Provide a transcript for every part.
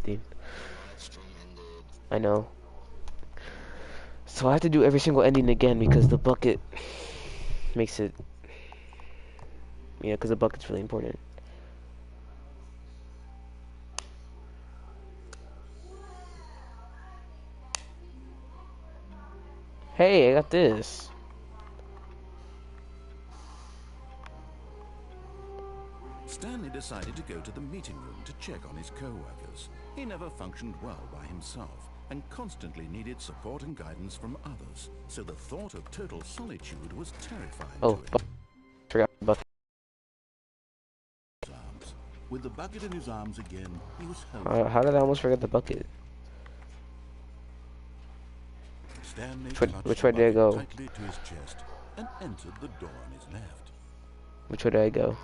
ending. I know. So I have to do every single ending again because the bucket makes it. Yeah, because the bucket's really important. Hey, I got this. Stanley decided to go to the meeting room to check on his co-workers. He never functioned well by himself and constantly needed support and guidance from others, so the thought of total solitude was terrifying to him. Forgot the bucket. With the bucket in his arms again, he was hopeful. How did I almost forget the bucket? Stanley Which way did I go? tightly to his chest and entered the door on his left. Which way did I go?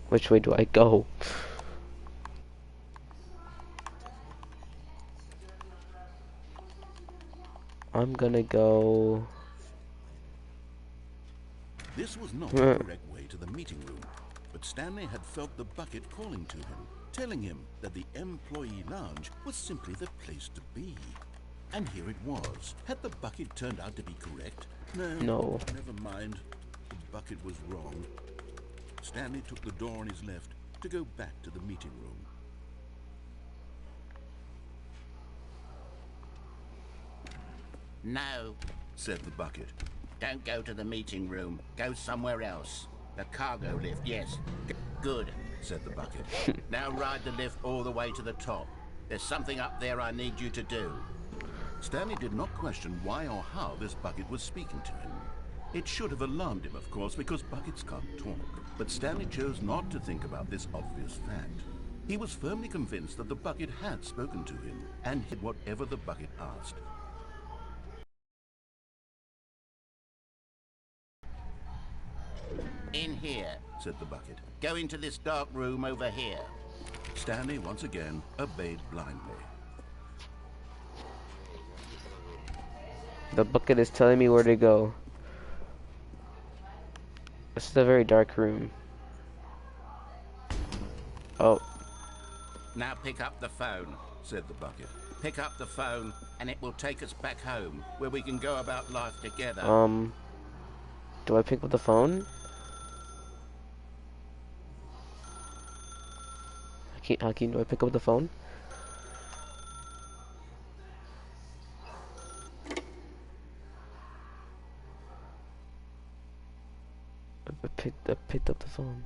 Which way do I go? I'm gonna go. This was not the correct way to the meeting room, but Stanley had felt the bucket calling to him, telling him that the employee lounge was simply the place to be. And here it was. Had the bucket turned out to be correct? No. Never mind. The bucket was wrong. Stanley took the door on his left to go back to the meeting room. No, said the bucket. don't go to the meeting room. Go somewhere else. The cargo lift, yes. Good, said the bucket. Now ride the lift all the way to the top. There's something up there I need you to do. Stanley did not question why or how this bucket was speaking to him. It should have alarmed him, of course, because buckets can't talk. But Stanley chose not to think about this obvious fact. He was firmly convinced that the bucket had spoken to him and did whatever the bucket asked. In here, said the bucket. Go into this dark room over here. Stanley once again obeyed blindly. The bucket is telling me where to go. This is a very dark room. Oh. Now pick up the phone, said the bucket. Pick up the phone and it will take us back home where we can go about life together. Do I pick up the phone? Hakeem, do I pick up the phone? I picked up the phone.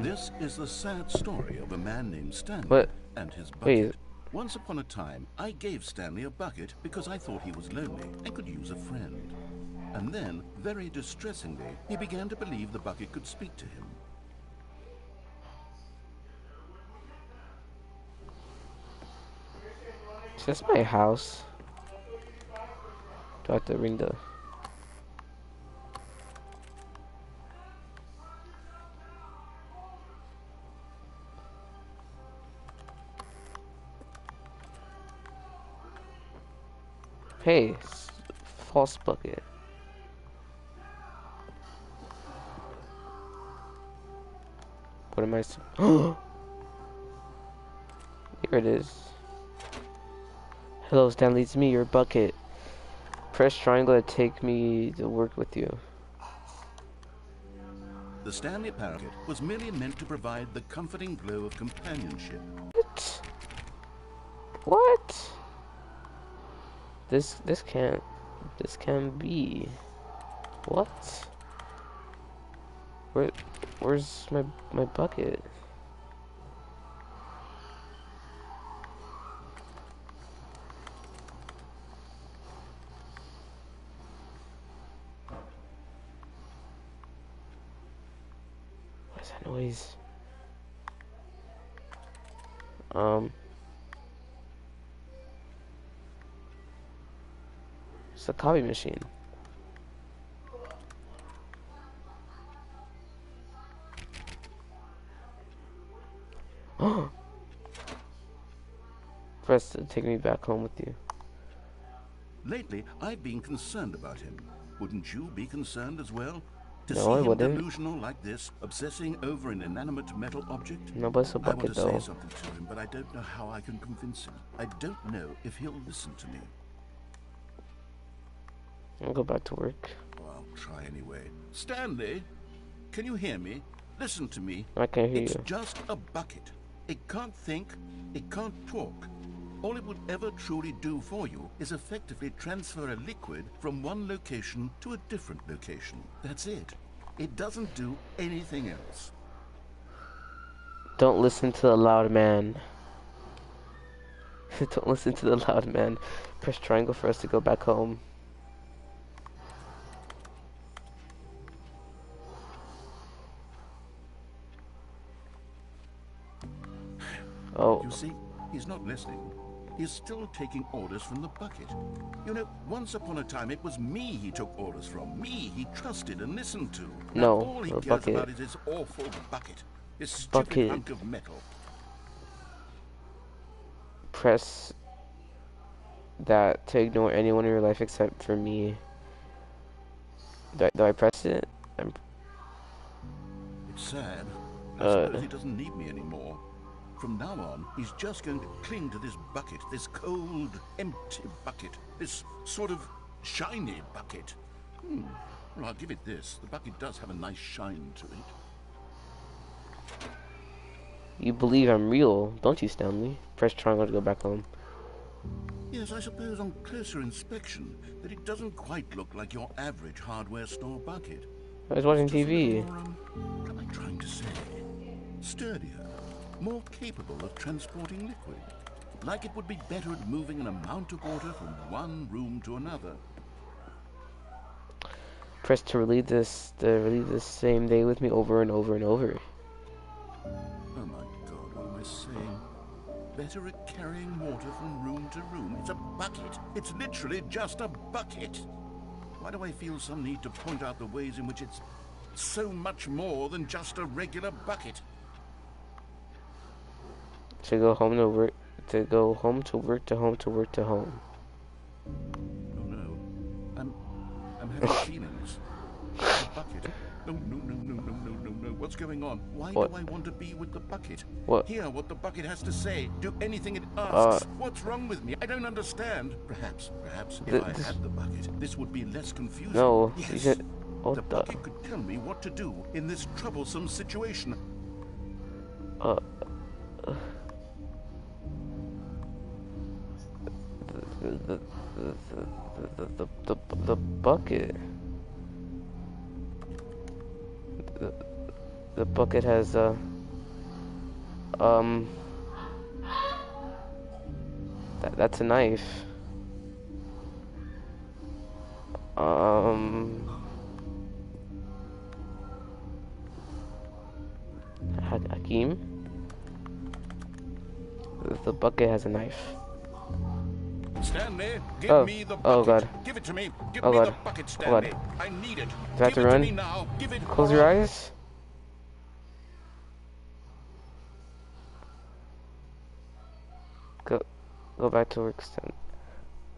This is the sad story of a man named Stanley and his bucket. Wait. Once upon a time, I gave Stanley a bucket because I thought he was lonely and could use a friend. And then, very distressingly, he began to believe the bucket could speak to him. Is this my house? Do I have to ring the... Hey, false bucket. What am I? Here it is. Hello, Stanley. It's me, your bucket. Press triangle to take me to work with you. The Stanley bucket was merely meant to provide the comforting glow of companionship. What? What? This can't be. What? Where's my bucket? What is that noise? It's a copy machine. Press to take me back home with you. Lately, I've been concerned about him. Wouldn't you be concerned as well? To No, see I him wouldn't. delusional like this, obsessing over an inanimate metal object? No, but it's a I want bucket to say though. something to him, but I don't know how I can convince him. I don't know if he'll listen to me. I'll go back to work. Well, I'll try anyway. Stanley, can you hear me? Listen to me. I can't hear It's you. just a bucket. It can't think. It can't talk. All it would ever truly do for you is effectively transfer a liquid from one location to a different location. That's it. It doesn't do anything else. Don't listen to the loud man. Don't listen to the loud man. Press triangle for us to go back home. Oh. You see, he's not listening. He's still taking orders from the bucket. You know, once upon a time it was me he took orders from. Me he trusted and listened to. Now No, all he the cares bucket. about is his awful bucket. His stupid Bucket. hunk of metal. Press that to ignore anyone in your life except for me. Do I press it? It's sad. I suppose he doesn't need me anymore. From now on, he's just going to cling to this bucket, this cold, empty bucket, this sort of shiny bucket. Well, I'll give it this. The bucket does have a nice shine to it. You believe I'm real, don't you, Stanley? Press triangle to go back home. Yes, I suppose on closer inspection that it doesn't quite look like your average hardware store bucket. I was watching It's just a TV. little more, what am I trying to say? Sturdier, more capable of transporting liquid. Like it would be better at moving an amount of water from one room to another. Press to relieve this same day with me over and over and over. Oh my God, what am I saying? Better at carrying water from room to room. It's a bucket. It's literally just a bucket. Why do I feel some need to point out the ways in which it's so much more than just a regular bucket? To go home to work, to go home to work, to home to work, to home. Oh no, I'm having feelings. The bucket. No, no, no, no, no, no, no, no. What's going on? Why What? do I want to be with the bucket? What? Hear what the bucket has to say. Do anything it asks. What's wrong with me? I don't understand. Perhaps if I had the bucket, this would be less confusing. No, Yes. you said, what The bucket could tell me what to do in this troublesome situation. The bucket. The bucket has that's a knife. Hakeem. The bucket has a knife. Stanley, give me the bucket. Oh God. Give it to me. Give Oh me God. the bucket, Oh Stanley. God. I need it. Do I have Give to it run? to me now. Give it. Close your eyes. Go back to work, Stan.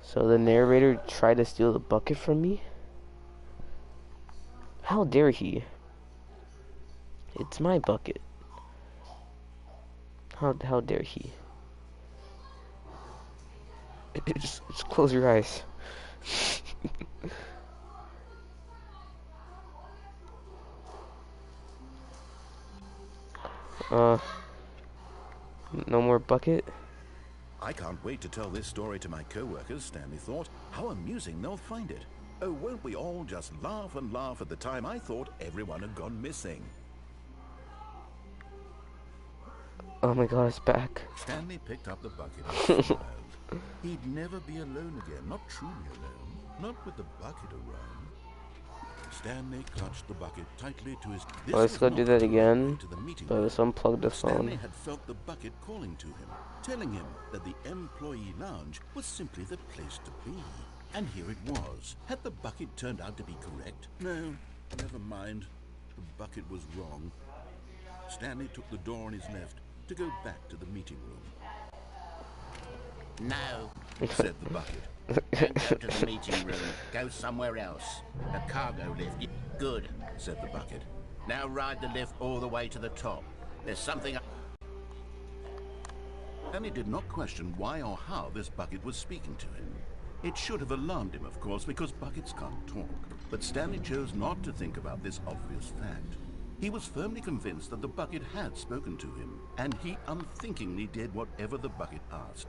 So the narrator tried to steal the bucket from me? How dare he? It's my bucket. How dare he? Just close your eyes. No more bucket? I can't wait to tell this story to my co-workers, Stanley thought. How amusing they'll find it. Oh, won't we all just laugh and laugh at the time I thought everyone had gone missing. Oh my God, it's back. Stanley picked up the bucket and smiled. He'd never be alone again, not truly alone, not with the bucket around. Stanley clutched the bucket tightly to his... Well, let's go do that again. To the meeting But room. let's unplug the Stanley phone. had felt the bucket calling to him, telling him that the employee lounge was simply the place to be. And here it was. Had the bucket turned out to be correct? No, never mind. The bucket was wrong. Stanley took the door on his left to go back to the meeting room. No, said the bucket. don't go to the meeting room. Go somewhere else. The cargo lift. Good, said the bucket. Now ride the lift all the way to the top. There's something... Stanley did not question why or how this bucket was speaking to him. It should have alarmed him, of course, because buckets can't talk. But Stanley chose not to think about this obvious fact. He was firmly convinced that the bucket had spoken to him, and he unthinkingly did whatever the bucket asked.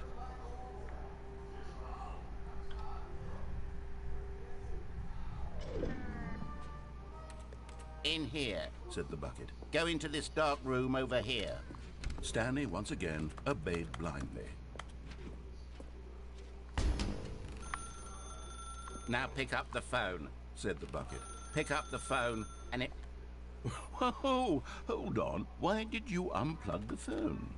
In here, said the bucket. go into this dark room over here. Stanley once again obeyed blindly. Now pick up the phone, said the bucket. Pick up the phone and it... Whoa, hold on. Why did you unplug the phone?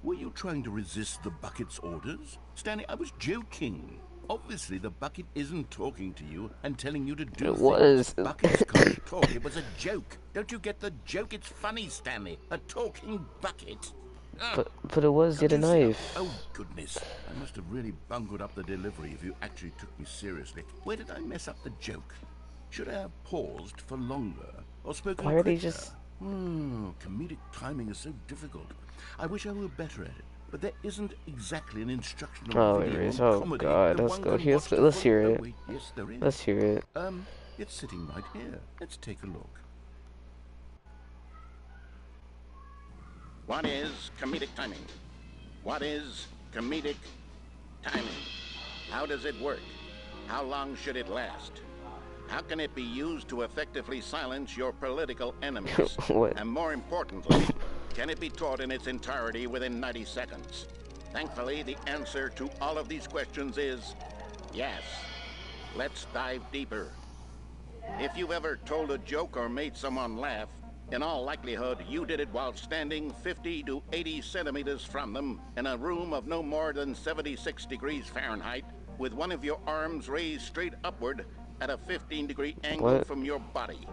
Were you trying to resist the bucket's orders? Stanley, I was joking. Obviously, the bucket isn't talking to you and telling you to do It things. was. Buckets can't talk. It was a joke. Don't you get the joke? It's funny, Stanley. A talking bucket. But it was yet a knife. Oh, goodness. I must have really bungled up the delivery if you actually took me seriously. Where did I mess up the joke? Should I have paused for longer or spoken Why are they quicker? just... Comedic timing is so difficult. I wish I were better at it. But there isn't exactly an instructional Oh, video there is. on Oh, comedy God. that Let's one go can here. watch to Let's full- hear Oh, it. wait, yes, there is. Let's hear it. It's sitting right here. Let's take a look. What is comedic timing? What is comedic timing? How does it work? How long should it last? How can it be used to effectively silence your political enemies? What? And more importantly, can it be taught in its entirety within 90 seconds? Thankfully, the answer to all of these questions is yes. Let's dive deeper. If you've ever told a joke or made someone laugh, in all likelihood, you did it while standing 50 to 80 centimeters from them in a room of no more than 76 degrees Fahrenheit, with one of your arms raised straight upward at a 15-degree angle What? from your body.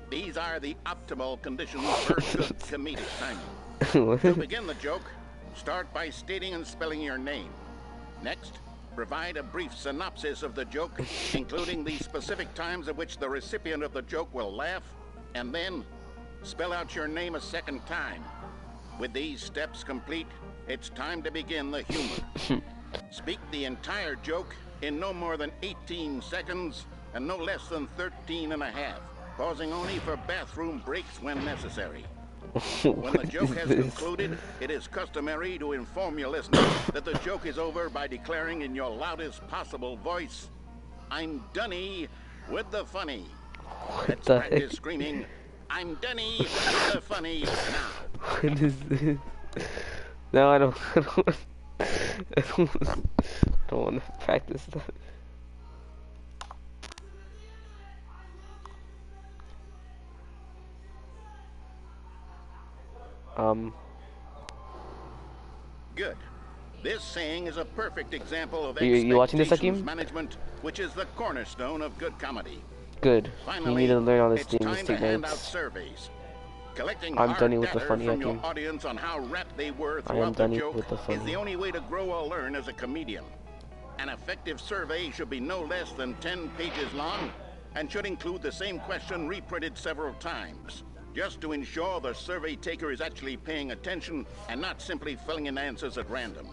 These are the optimal conditions for good comedic timing. To begin the joke, start by stating and spelling your name. Next, provide a brief synopsis of the joke, including the specific times at which the recipient of the joke will laugh, and then spell out your name a second time. With these steps complete, it's time to begin the humor. Speak the entire joke in no more than 18 seconds and no less than 13 and a half, pausing only for bathroom breaks when necessary. When the joke has concluded, it is customary to inform your listeners that the joke is over by declaring in your loudest possible voice, "I'm Dunny with the funny." Let's the practice heck? screaming, "I'm Dunny with the funny" now. What is this? No, I don't want to practice that. Good. This saying is a perfect example of You watching this, expectations Hakeem? management, which is the cornerstone of good comedy. Good. Finally, You need to learn all this it's thing, time to mistake hand out notes. surveys. Collecting I'm hard Dunny with the data funny, from your Hakeem. audience on how rapt they were I am throughout the Dunny joke with the is funny. the only way to grow or learn as a comedian. An effective survey should be no less than 10 pages long and should include the same question reprinted several times, just to ensure the survey taker is actually paying attention and not simply filling in answers at random.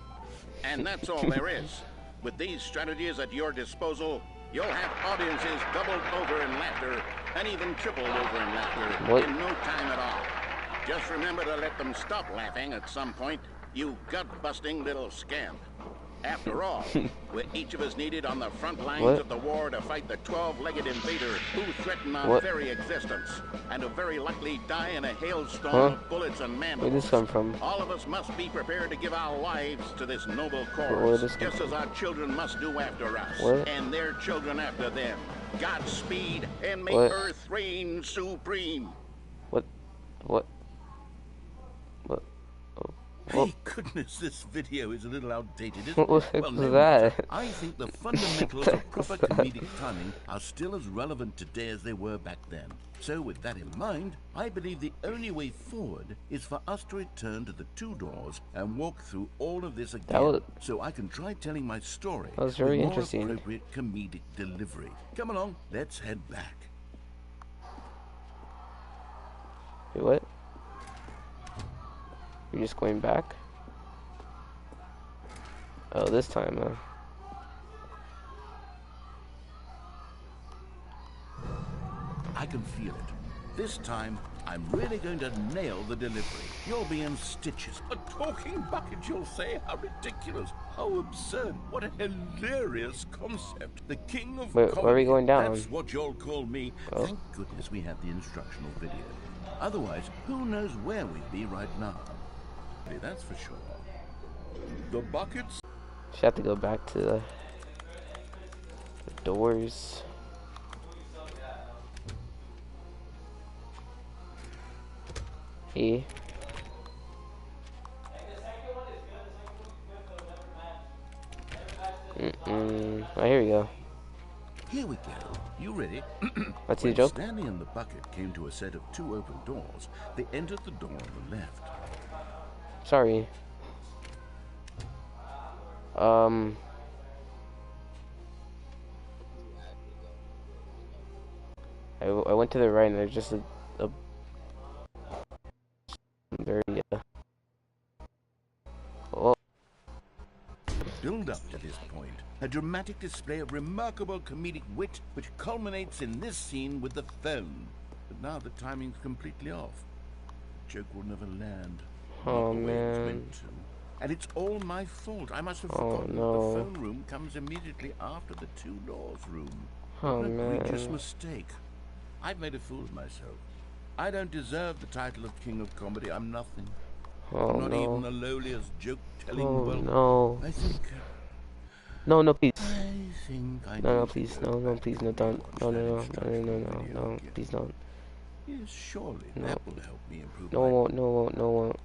And that's all there is. With these strategies at your disposal, you'll have audiences doubled over in laughter and even tripled over in laughter What? in no time at all. Just remember to let them stop laughing at some point, you gut-busting little scamp. After all, we're each of us needed on the front lines What? of the war to fight the 12-legged invader who threatened our What? very existence, and to very likely die in a hailstorm Huh? of bullets and Where'd mandibles. this come from? All of us must be prepared to give our lives to this noble Where'd cause, this come just as our children must do after us, What? and their children after them. Godspeed, and may What? Earth reign supreme. What? What? What? Oh. What, Hey, goodness, this video is a little outdated, what isn't was it? Well, no matter. that? I think the What fundamentals the of heck was proper that? comedic timing are still as relevant today as they were back then. So with that in mind, I believe the only way forward is for us to return to the two doors and walk through all of this That again, was so I can try telling my story that was with very more interesting. appropriate comedic delivery. Come along, let's head back. Wait, what? You're just going back? Oh, this time, I can feel it. This time, I'm really going to nail the delivery. You'll be in stitches. A talking bucket, you'll say? How ridiculous. How absurd. What a hilarious concept. The king of Wait, where are we comedy. going down? That's what you'll call me. Oh, Thank goodness we had the instructional video. Otherwise, who knows where we'd be right now. That's for sure. The buckets. should have to go back to the doors. E. Oh, here we go. Here we go. You ready? Let's see the When joke. Stanley and the bucket came to a set of two open doors, they entered the door on the left. Sorry. I went to the right and there's just a very, oh, Build up to this point, a dramatic display of remarkable comedic wit which culminates in this scene with the phone. But now the timing's completely off. The joke will never land. oh Not the way it was man. meant to. And it's all my fault. I must have Oh, forgotten no. that the phone room comes immediately after the two doors room. Oh, What an egregious man. mistake. I've made a fool of myself. I don't deserve the title of King of Comedy. I'm nothing. Oh, I'm not no. even the lowliest joke-telling. Oh, Well, no. I think... No, please. I think I No, need to please. go No, back please. and No, don't. rewatch No, that no, instructional video no. again. Please don't. Yes, surely No. that will help me improve No my... one won't. No one won't. No one won't.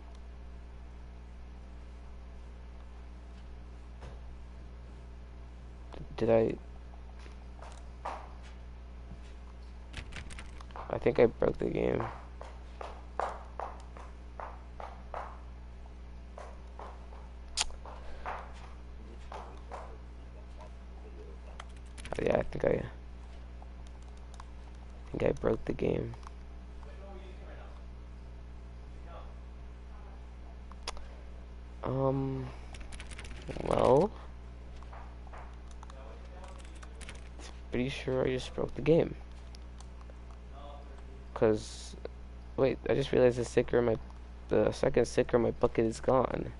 Did I? I think I broke the game. Yeah, I think I broke the game. Well, pretty sure I just broke the game. Cause, wait, I just realized the second sticker in my bucket is gone.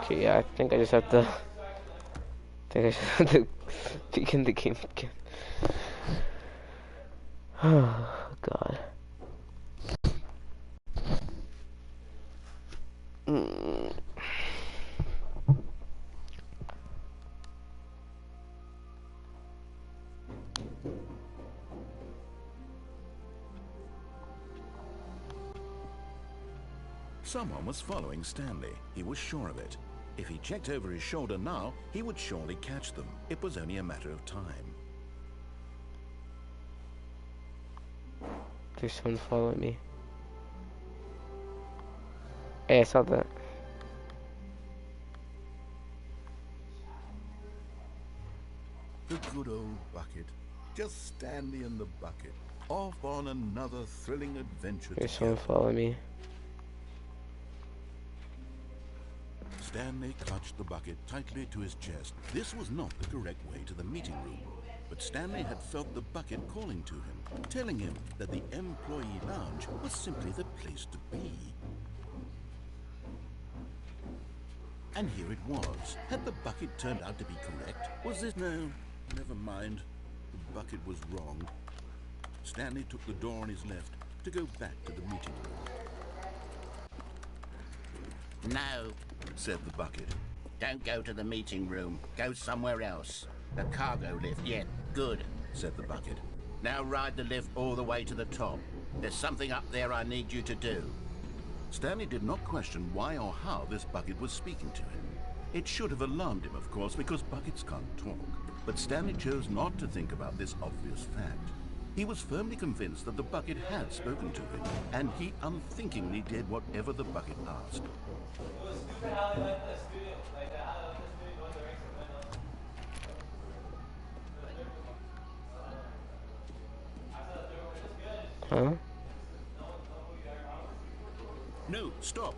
Okay, yeah, I think I just have to. I think I just have to begin the game again. Oh God. Someone was following Stanley. He was sure of it. If he checked over his shoulder now, he would surely catch them. It was only a matter of time. There's someone following me. Hey, I saw that. The good old bucket. Just Stanley and the bucket. Off on another thrilling adventure There's together. someone following me. Stanley clutched the bucket tightly to his chest. This was not the correct way to the meeting room. But Stanley had felt the bucket calling to him, telling him that the employee lounge was simply the place to be. And here it was. Had the bucket turned out to be correct? Was this... No, never mind. The bucket was wrong. Stanley took the door on his left to go back to the meeting room. No, Said the bucket. don't go to the meeting room. Go somewhere else. The cargo lift, yeah, good, Said the bucket. now ride the lift all the way to the top. There's something up there I need you to do. Stanley did not question why or how this bucket was speaking to him. It should have alarmed him, of course, because buckets can't talk. But Stanley chose not to think about this obvious fact. He was firmly convinced that the bucket had spoken to him, and he unthinkingly did whatever the bucket asked. Huh? No, stop.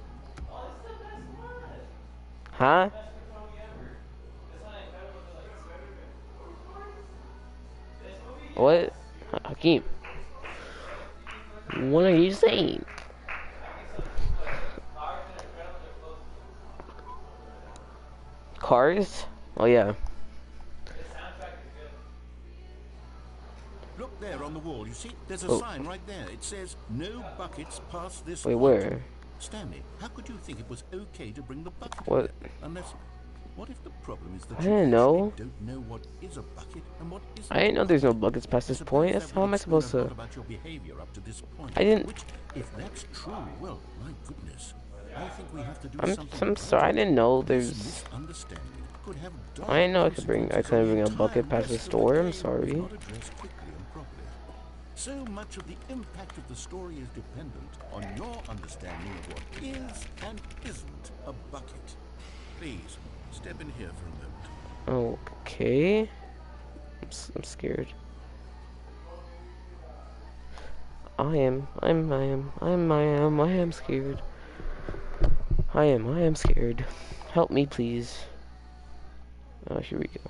Huh? What? Hakeem. What are you saying? Cars? Oh yeah. Look there on the wall, you see? There's a Oh. sign right there. It says, no buckets past this Wait, point. where? Stanley, how could you think it was okay to bring the bucket What? here? Unless... What if the problem is that I you didn't know. actually don't know what is a bucket and what isn't? I didn't know a there's no bucket? buckets past I this suppose point. that That's would how am I explain supposed a lot to? about your behavior up to this point. I didn't- Which, if that's true, well, my goodness, I think we have to do I'm something. sorry. I didn't know This there's. misundersting could have dark I didn't know I could bring. I consequences couldn't on bring a the bucket entire past the rest of store. I'm game if sorry. not addressed quickly and properly. So much of the impact of the story is dependent on your understanding of what is and isn't a bucket. Please, step in here for a moment. Okay. I'm scared. I am scared. I am scared. Help me, please. Oh, here we go.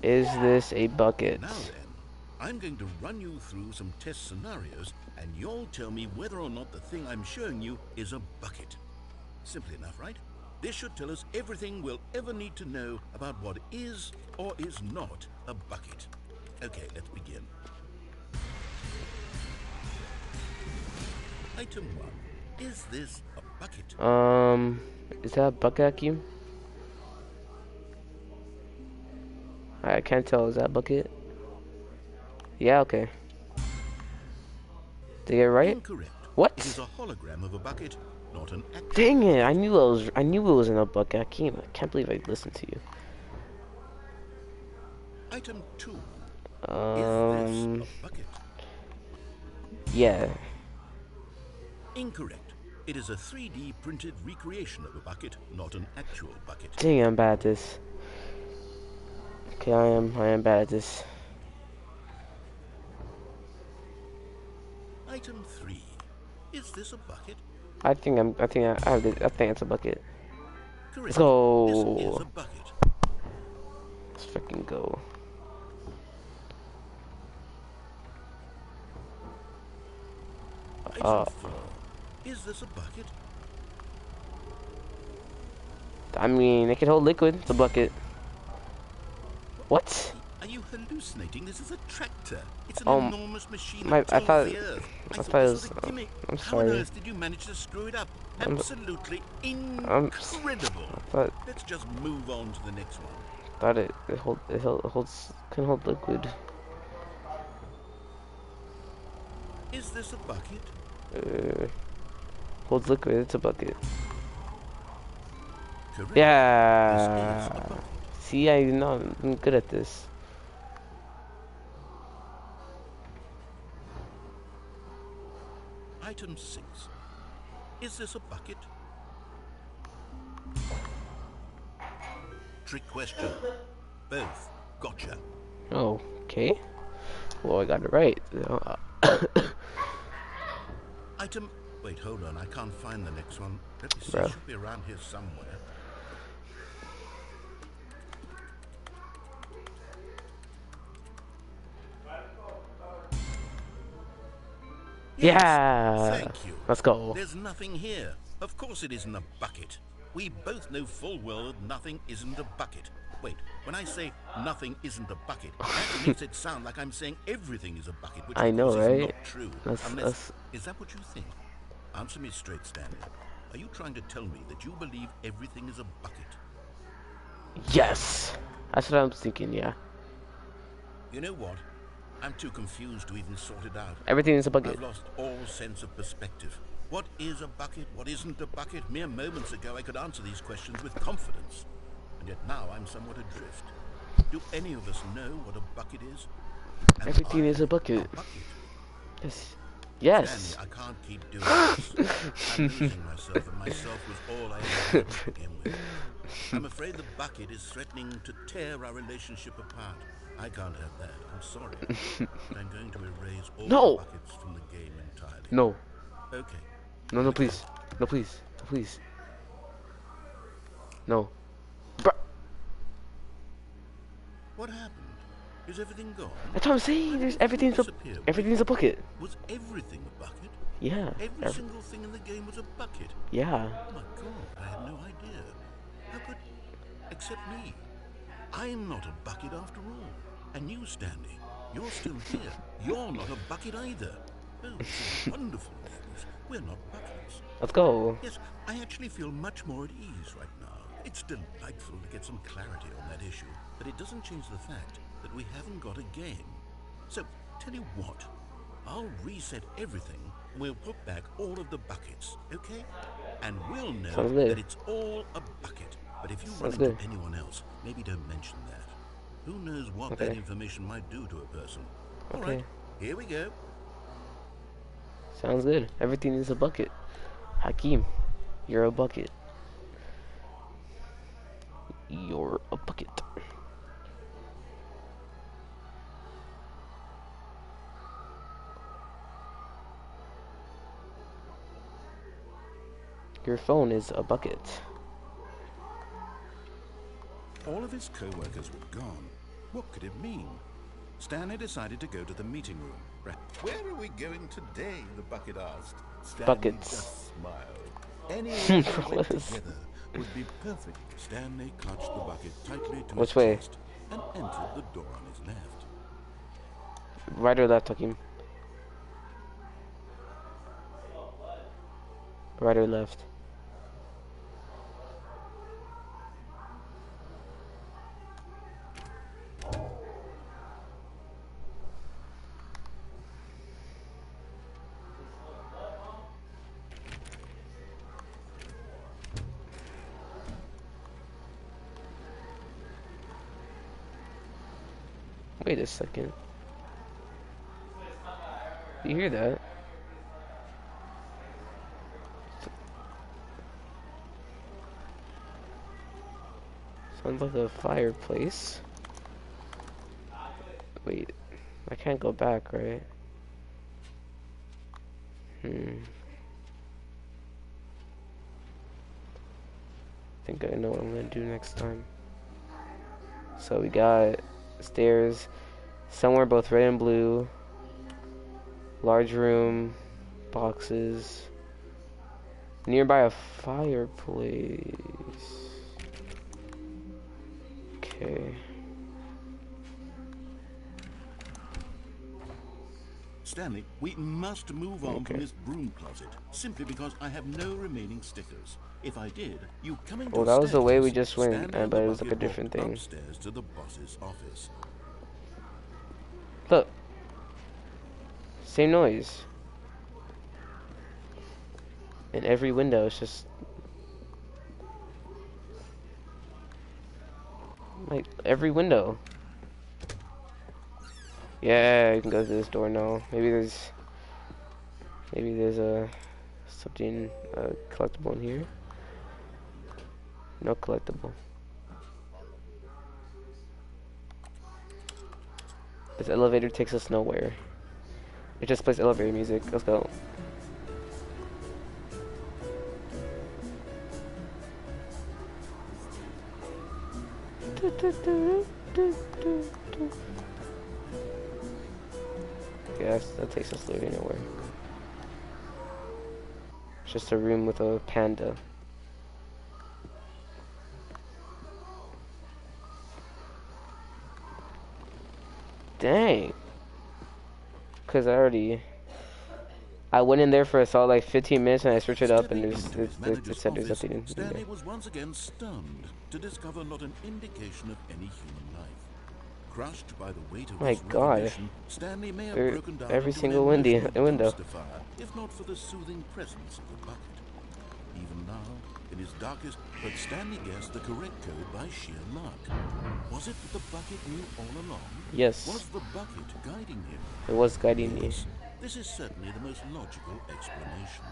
Is this a bucket? Now then, I'm going to run you through some test scenarios, and you'll tell me whether or not the thing I'm showing you is a bucket. Simple enough, right? This should tell us everything we'll ever need to know about what is or is not a bucket. Okay, let's begin. Item 1. Is this a bucket? Is that a bucket vacuum? I can't tell. Is that a bucket? Yeah, okay. Did I get it right? Incorrect. What? It is a hologram of a bucket, not an actual. Dang it! I knew it was in a bucket. I can't believe I listened to you. Item 2. Is this a bucket? Yeah. Incorrect. It is a 3D printed recreation of a bucket, not an actual bucket. Dang it, I'm bad at this. Okay, I am bad at this. Item 3. Is this a bucket? I think it's a bucket. Correct. Let's go. This is a bucket. Let's freaking go. Item 4. Is this a bucket? I mean, it can hold liquid. It's a bucket. What? Are you hallucinating? This is a tractor. It's an Oh, enormous machine I that tills thought- the earth. I thought thought it this was- was a gimmick. I'm How on sorry. earth did you manage to screw it up? I'm- Absolutely I'm- incredible. Thought Let's just move on to the next one. holds can hold liquid. Is this a bucket? Holds liquid. It's a bucket. Correct. Yeah. This is a bucket. See, I'm good at this. Item 6. Is this a bucket? Trick question. Both. Gotcha. Oh, okay. Well, I got it right. Item... Wait, hold on. I can't find the next one. Let me see. Bro. It should be around here somewhere. Yes, Yeah. thank you. Let's go. There's nothing here. Of course it isn't a bucket. We both know full well that nothing isn't a bucket. Wait, when I say nothing isn't a bucket, that makes it sound like I'm saying everything is a bucket, which I of know, course is right? not true. That's Is that what you think? Answer me straight, Stanley. Are you trying to tell me that you believe everything is a bucket? yes. That's what I'm thinking. Yeah. You know what? I'm too confused to even sort it out. Everything is a bucket. I've lost all sense of perspective. What is a bucket? What isn't a bucket? Mere moments ago I could answer these questions with confidence. And yet now I'm somewhat adrift. Do any of us know what a bucket is? Everything is a bucket. A bucket? Yes. Yes. Stanley, I can't keep doing this. I'm losing myself, and myself was all I ever had to begin with. I'm afraid the bucket is threatening to tear our relationship apart. I can't have that. I'm sorry. But I'm going to erase all the buckets from the game entirely. No. Okay. No, no, please. No, please. No, please. No. Bruh. What happened? Is everything gone? That's what I'm saying. There's everything's a bucket. Was everything a bucket? Yeah. Every single thing in the game was a bucket. Yeah. Oh my god, I had no idea. How could... except me. I'm not a bucket after all. And you, Stanley, you're still here. You're not a bucket either. Oh, this is wonderful news. We're not buckets. Let's go. Yes, I actually feel much more at ease right now. It's delightful to get some clarity on that issue, but it doesn't change the fact that we haven't got a game. So, tell you what, I'll reset everything and we'll put back all of the buckets, okay? And we'll know that it's all a bucket. But if you run into anyone else, maybe don't mention that. Who knows what that information might do to a person. All right, here we go. Sounds good. Everything is a bucket. Hakeem, you're a bucket. You're a bucket. Your phone is a bucket. All of his co-workers were gone. What could it mean? Stanley decided to go to the meeting room. Where are we going today? The bucket asked. Stanley Buckets. just smiled. Anywhere we went together would be perfect. Stanley clutched the bucket tightly to his chest and entered the door on his left. Right or left, Hakeem? Right or left? Wait a second. You hear that? Sounds like a fireplace. Wait, I can't go back, right? I think I know what I'm gonna do next time. So we got stairs, somewhere both red and blue, large room, boxes, nearby a fireplace. Okay. Stanley, we must move on from this broom closet, simply because I have no remaining stickers. If I did, you coming well, that was the way we just went, but it was like a different thing. Upstairs to the boss's office. Look. Same noise. In every window, it's just... like, every window. Yeah, you can go through this door now. Maybe there's a... something, collectible in here. No collectible. This elevator takes us nowhere. It just plays elevator music. Let's go. Yes, that takes us literally nowhere. It's just a room with a panda. Dang. Cause I went in there for a solid like 15 minutes and I searched it up and Stepping into his it manager's said there's office, nothing in there. Stanley was once again stunned to discover not an indication of any human life. Crushed by the weight of My this God. revelation, Stanley may have broken down Every into an single emotional window. dumpster fire, if not for the soothing presence of the bucket. Even now, in his darkest, but Stanley guessed the correct code by sheer luck. Was it that the bucket knew all along? Yes. Was the bucket guiding him? It was guiding me. Yes, this is certainly the most logical explanation.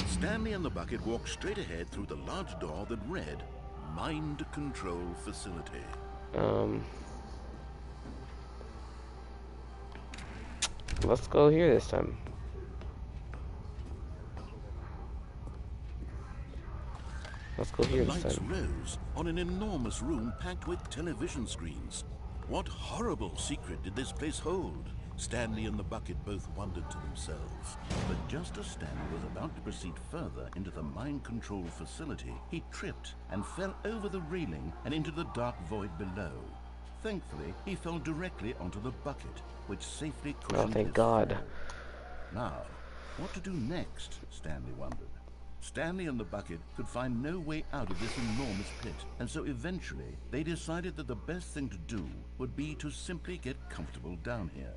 Stanley and the bucket walked straight ahead through the large door that read, Mind Control Facility. Let's go here this time. Let's go here The this lights time. rose on an enormous room packed with television screens. What horrible secret did this place hold? Stanley and the bucket both wondered to themselves. But just as Stanley was about to proceed further into the mind control facility, he tripped and fell over the railing and into the dark void below. Thankfully, he fell directly onto the bucket, which safely cushioned Thank his God. fall. Now, what to do next, Stanley wondered. Stanley and the bucket could find no way out of this enormous pit, and so eventually they decided that the best thing to do would be to simply get comfortable down here.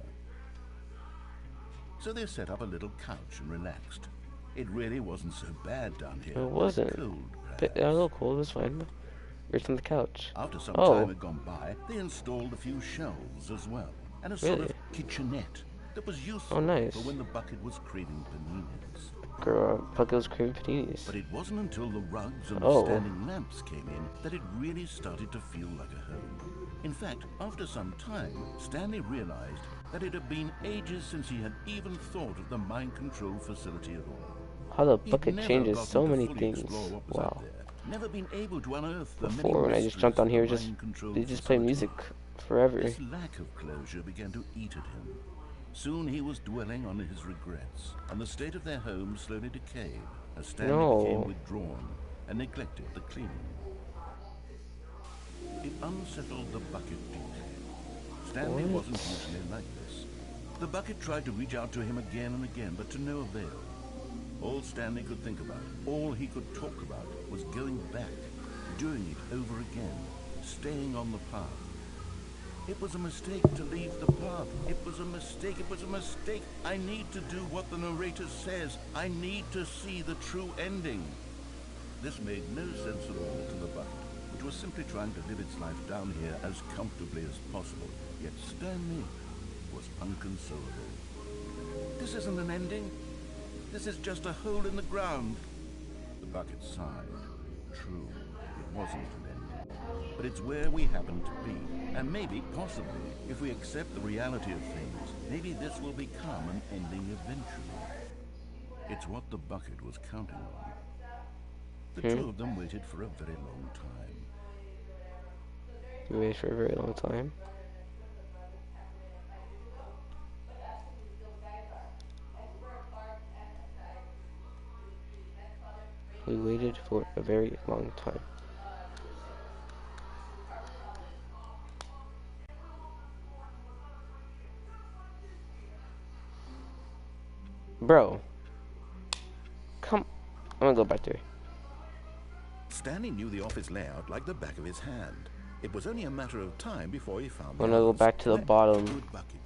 So they set up a little couch and relaxed. It really wasn't so bad down here. It wasn't. Cold, But perhaps. a little cold, it was fine. We're on the couch. After some Oh. time had gone by, they installed a few shelves as well, and a sort Really? of kitchenette that was useful Oh, nice. for when the bucket was craving paninis. Girl, Bucket was craving paninis. But it wasn't until the rugs and Oh. the standing lamps came in that it really started to feel like a home. In fact, after some time, Stanley realized that it had been ages since he had even thought of the mind control facility at all. How the He'd bucket never changes gotten so to many fully things. explore what was out Wow. there. Never been able to unearth the many Before, when I just mysteries jumped on of here, the just mind control they just play facility. music forever. This lack of closure began to eat at him. Soon he was dwelling on his regrets, and the state of their home slowly decayed as Stanley became No. withdrawn and neglected the cleaning. It unsettled the bucket deeply. Stanley What? wasn't usually like this. The bucket tried to reach out to him again and again, but to no avail. All Stanley could think about, all he could talk about, was going back, doing it over again, staying on the path. It was a mistake to leave the path. It was a mistake. It was a mistake. I need to do what the narrator says. I need to see the true ending. This made no sense at all to the bucket, which was simply trying to live its life down here as comfortably as possible. Yet Stanley was inconsolable. This isn't an ending. This is just a hole in the ground. The bucket sighed. True, it wasn't an ending. But it's where we happen to be. And maybe, possibly, if we accept the reality of things, maybe this will become an ending eventually. It's what the bucket was counting on. The two of them waited for a very long time. We waited for a very long time. We waited for a very long time. Bro. Come. I'm gonna go back there. Stanley knew the office layout like the back of his hand. It was only a matter of time before he found the I'm gonna go others. back to the bottom. A good bucket,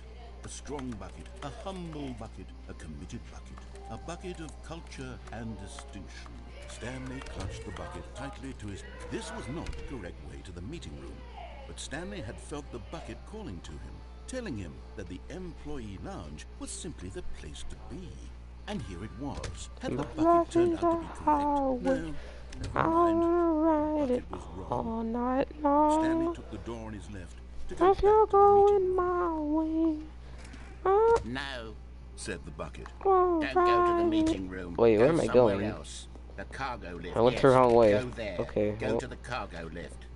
a strong bucket, a humble bucket, a committed bucket, a bucket of culture and distinction. Stanley clutched the bucket tightly to his... This was not the correct way to the meeting room, but Stanley had felt the bucket calling to him, telling him that the employee lounge was simply the place to be. And here it was. Had the bucket turned out to be correct? No. Never mind. The bucket was wrong. All night long. Stanley took the door on his left to go If back you're to the meeting going room. my way, No, Said the bucket. don't go to the meeting room. Wait, where Go am I somewhere going? else. The cargo lift. I went yes. the wrong way. Go there. Okay, Go well. to the cargo lift.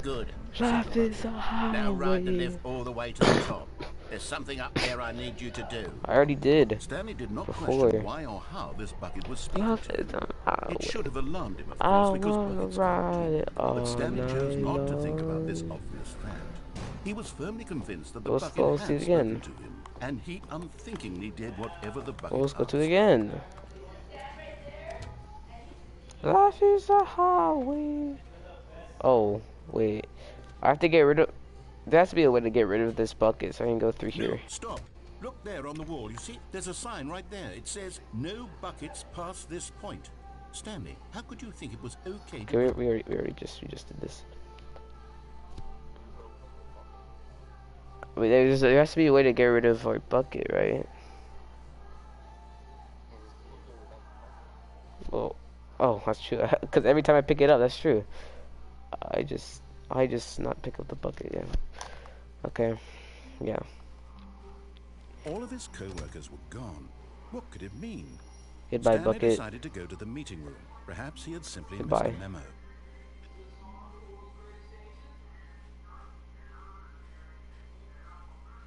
Good. Life is a Now ride the highway. lift all the way to the top. There's something up there I need you to do. I already did. Stanley did not Before. question why or how this bucket was speaking Life to him. is a It highway. should have alarmed him, of I course, because wanna buckets ride can't it talk. all But Stanley chose night not to think about this long. obvious fact. He was firmly convinced that the Let's bucket go had see it spoken again. to him, and he unthinkingly did whatever the bucket Well, let's go to it asked. again. Life is a highway. Oh, wait. I have to get rid of... There has to be a way to get rid of this bucket so I can go through No, here. stop. Look there on the wall. You see? There's a sign right there. It says, "No buckets past this point." Stanley, how could you think it was okay to... Okay, we just did this. Wait, there has to be a way to get rid of our bucket, right? Well, oh, that's true. Because every time I pick it up, that's true. I just not pick up the bucket. Yeah. Okay. Yeah. All of his co-workers were gone. What could it mean? Goodbye, Stanley bucket. decided to go to the meeting room. Perhaps he had simply missed Goodbye. a memo.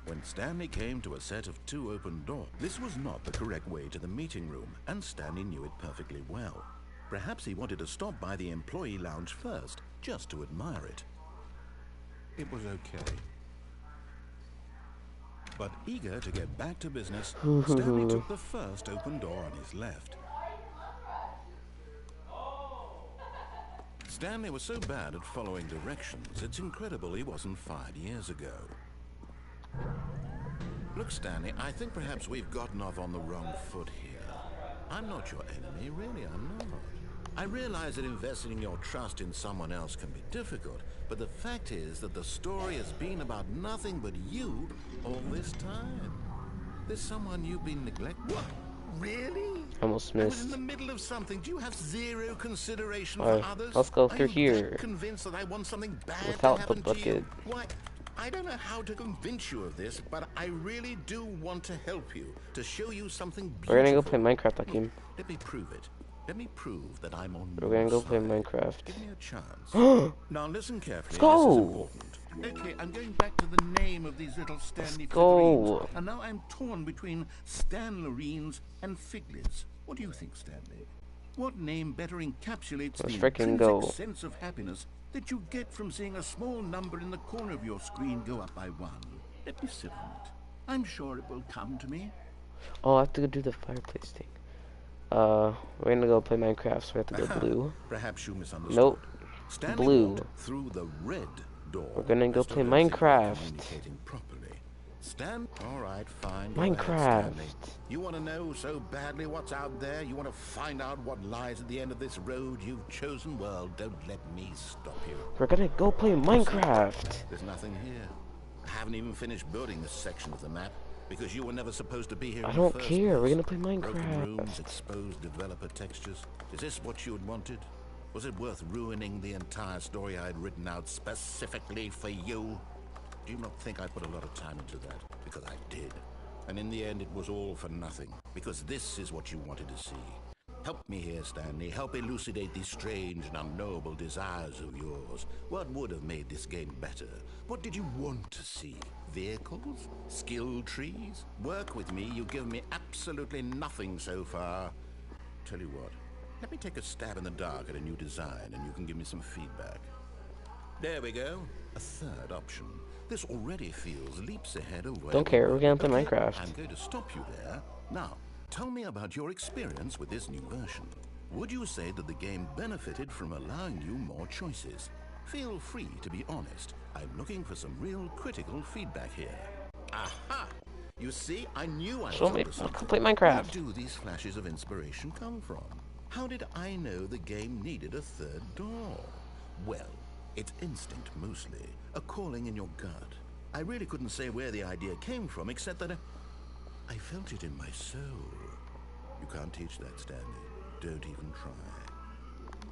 When Stanley came to a set of 2 open doors, this was not the correct way to the meeting room, and Stanley knew it perfectly well. Perhaps he wanted to stop by the employee lounge first, just to admire it. It was okay. But eager to get back to business, Stanley took the first open door on his left. Stanley was so bad at following directions, it's incredible he wasn't fired years ago. Look, Stanley, I think perhaps we've gotten off on the wrong foot here. I'm not your enemy, really, I'm not. I realize that investing your trust in someone else can be difficult, but the fact is that the story has been about nothing but you all this time. There's someone you've been neglecting. What? Really? Almost I was in missed. the middle of something. Do you have zero consideration Alright, for others? let's go Are through you here. that convinced that I want something bad Without to the happen to you? bucket. Why? I don't know how to convince you of this, but I really do want to help you, to show you something beautiful. We're gonna go play Minecraft, Hakeem. Let me prove it. Let me prove that I'm on We're your gonna go play side. Minecraft. Give me a chance. Now listen carefully. Let's go. This is important. Okay, I'm going back to the name of these little Stanley go. figurines. And now I'm torn between Stanlerines and Figlets. What do you think, Stanley? What name better encapsulates Let's the frickin' intrinsic go. sense of happiness that you get from seeing a small number in the corner of your screen go up by 1? Let me sit on it. I'm sure it will come to me. Oh, I have to go do the fireplace thing. We're gonna go play Minecraft, so we have to go blue. Perhaps you misunderstood. Nope. Stanley Blue. walked through the red door. We're gonna go I still play don't think we're Minecraft. communicating properly. All right, fine. Go Minecraft. ahead, Stanley. You want to know so badly what's out there? You want to find out what lies at the end of this road you've chosen? Well, don't let me stop you. We're gonna go play Minecraft. There's nothing here. I haven't even finished building this section of the map because you were never supposed to be here. I in don't the first care. We're place. gonna play Broken rooms, Minecraft. exposed developer textures. Is this what you had wanted? Was it worth ruining the entire story I had written out specifically for you? Do you not think I put a lot of time into that? Because I did. And in the end, it was all for nothing. Because this is what you wanted to see. Help me here, Stanley. Help elucidate these strange and unknowable desires of yours. What would have made this game better? What did you want to see? Vehicles? Skill trees? Work with me. You've given me absolutely nothing so far. Tell you what, let me take a stab in the dark at a new design and you can give me some feedback. There we go. A third option. This already feels leaps ahead of where Don't care, we're gonna play Okay, Minecraft. I'm going to stop you there. Now, tell me about your experience with this new version. Would you say that the game benefited from allowing you more choices? Feel free to be honest. I'm looking for some real critical feedback here. Aha! You see, I knew I was onto something. Complete Minecraft. Where do these flashes of inspiration come from? How did I know the game needed a third door? Well, it's instinct mostly, a calling in your gut. I really couldn't say where the idea came from, except that I felt it in my soul. You can't teach that, Stanley. Don't even try.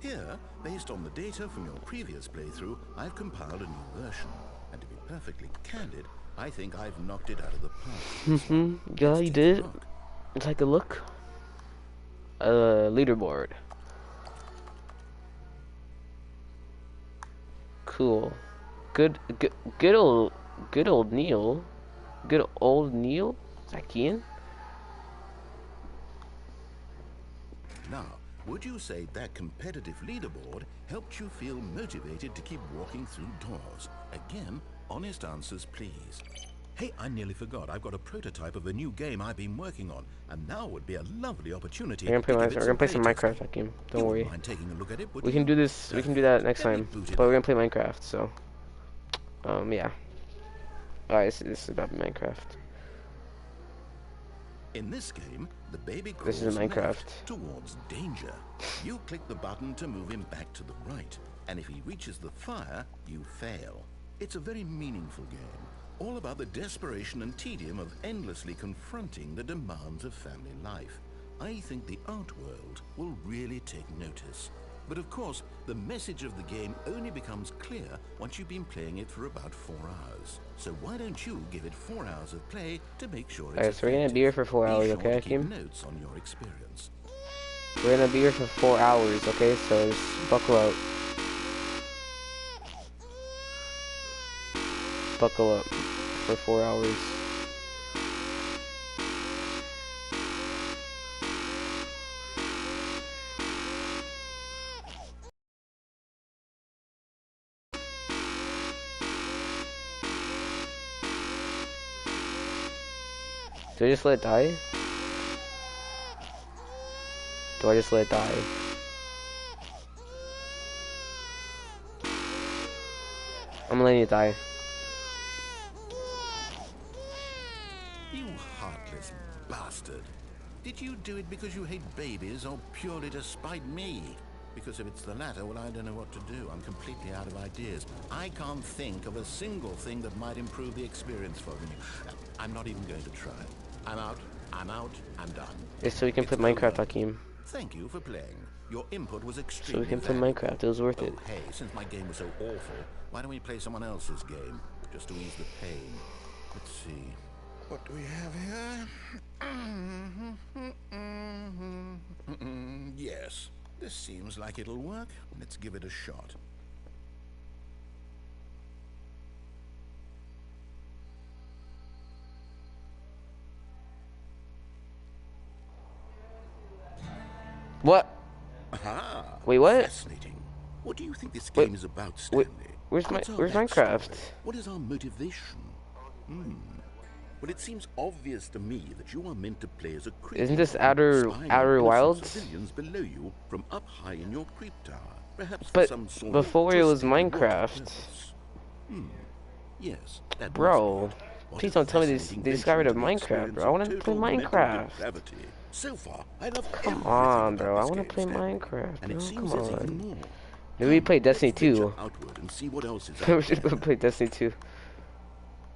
Here, based on the data from your previous playthrough, I've compiled a new version. And to be perfectly candid, I think I've knocked it out of the park. Yeah, you did. Take a look. Leaderboard. Cool. Good old Neil. Good old Neil. Is that Kian? Now, would you say that competitive leaderboard helped you feel motivated to keep walking through doors? Again, honest answers, please. Hey, I nearly forgot. I've got a prototype of a new game I've been working on, and now would be a lovely opportunity. We're gonna play some Minecraft that game. Don't worry. Mind taking a look at it, We can do this. We can do that next time. But we're gonna play Minecraft. So, yeah. Alright, this is about Minecraft. In this game, the baby This is crawls Minecraft. left towards danger. You click the button to move him back to the right, and if he reaches the fire, you fail. It's a very meaningful game, all about the desperation and tedium of endlessly confronting the demands of family life. I think the art world will really take notice. But of course, the message of the game only becomes clear once you've been playing it for about 4 hours. So why don't you give it 4 hours of play to make sure it's Alright, so we're gonna be here for 4 hours, okay, Hakeem? Notes on your experience. We're gonna be here for 4 hours, okay? So just buckle up. Buckle up for 4 hours. Do I just let it die? Do I just let it die? I'm letting it die. You heartless bastard. Did you do it because you hate babies or purely to spite me? Because if it's the latter, well, I don't know what to do. I'm completely out of ideas. I can't think of a single thing that might improve the experience for me. I'm not even going to try. I'm out, I'm done. It's so we can play Minecraft, Hakeem. Thank you for playing. Your input was So extremely we can play valuable. Minecraft. It was worth it. Oh, hey, since my game was so awful, why don't we play someone else's game? Just to ease the pain. Let's see. What do we have here? Yes, this seems like it'll work. Let's give it a shot. What? Aha! Wait, what? Fascinating. What do you think this game is about, Stanley? Where's What's our Minecraft? backstory? What is our motivation? Well, it seems obvious to me that you are meant to play as a creep. Isn't this spying Outer on innocent Wilds? civilians below you from up high in your creep tower. Perhaps But for some sort before of it was twisted reward Minecraft. purpose. Yes, that Bro, was it. What please a don't tell me they fascinating discovered a venture into the Minecraft, bro. I experience want of to play total mental Minecraft. depravity. So far, I love Come everything on, about bro. I this want to game, play Stanley. Minecraft, And it bro. seems Come there's even on. more. Maybe we play Let's Destiny venture 2. outward and see what else is We out should there. play Destiny 2.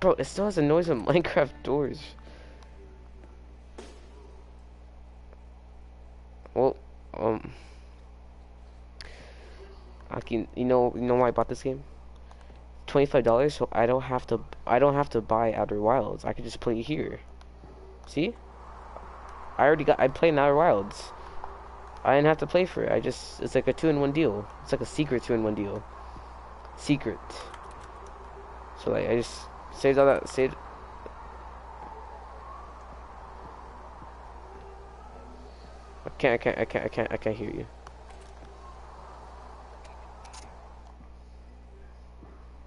Bro, it still has the noise of Minecraft doors. Well, I can, you know why I bought this game? $25, so I don't have to buy Outer Wilds. I can just play it here. See? I played in Outer Wilds. I didn't have to play for it. It's like a 2-in-1 deal. It's like a secret 2-in-1 deal. Secret. So like, I just saved all that, saved. I can't hear you.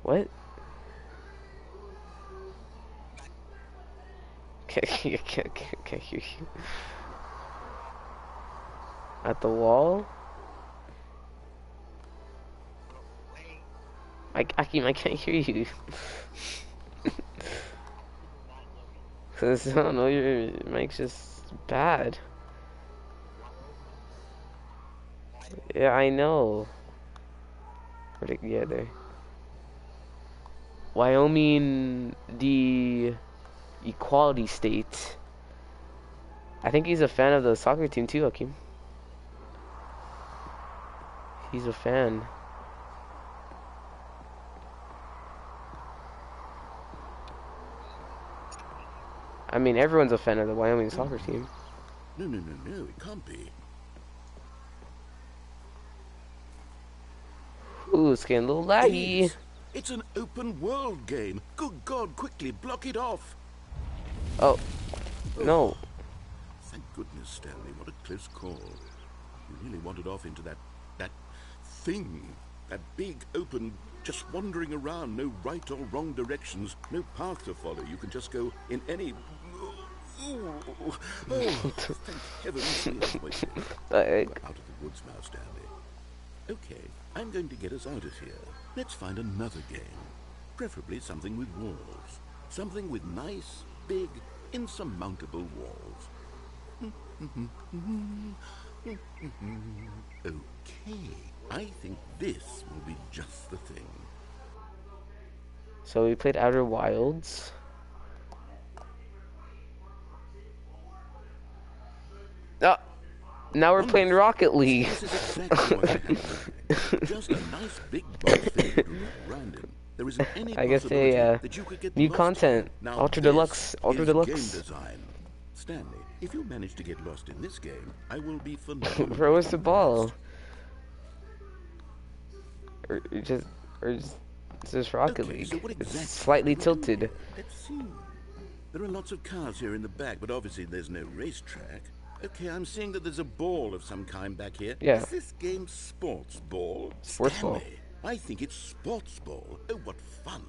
What? Can't hear you. At the wall? I can't hear you. Cause I don't know, your mic's just bad. Yeah, I know. Yeah, there. Wyoming, the equality state. I think he's a fan of the soccer team too, Hakeem. He's a fan. I mean, everyone's a fan of the Wyoming soccer team. No, it can't be. Ooh, it's getting a little laggy. It's an open world game. Good God, quickly block it off. Oh, no. Thank goodness, Stanley. What a close call. You really wandered off into that thing. That big, open, just wandering around. No right or wrong directions. No path to follow. You can just go in any... Oh, thank heavens. We're out of the woods now, Stanley. Okay, I'm going to get us out of here. Let's find another game. Preferably something with walls. Something with nice, big, insurmountable walls. Okay, I think this will be just the thing. So we played Outer Wilds. Ah, now we're playing Rocket League. This is exactly what I have. Just a nice big box for you to run around in. There isn't any I guess that you could get new lost content. now, Ultra Deluxe. Ultra Deluxe. Game design. Stanley, if you manage to get lost in this game, I will be phenomenal. Bro, where's the ball? Or just it's just Rocket League. So what exactly it's slightly tilted. Let's see. There are lots of cars here in the back, but obviously there's no racetrack. Okay, I'm seeing that there's a ball of some kind back here. Yeah. Is this game sports ball? Sports Stanley, ball. I think it's sports ball. Oh, what fun.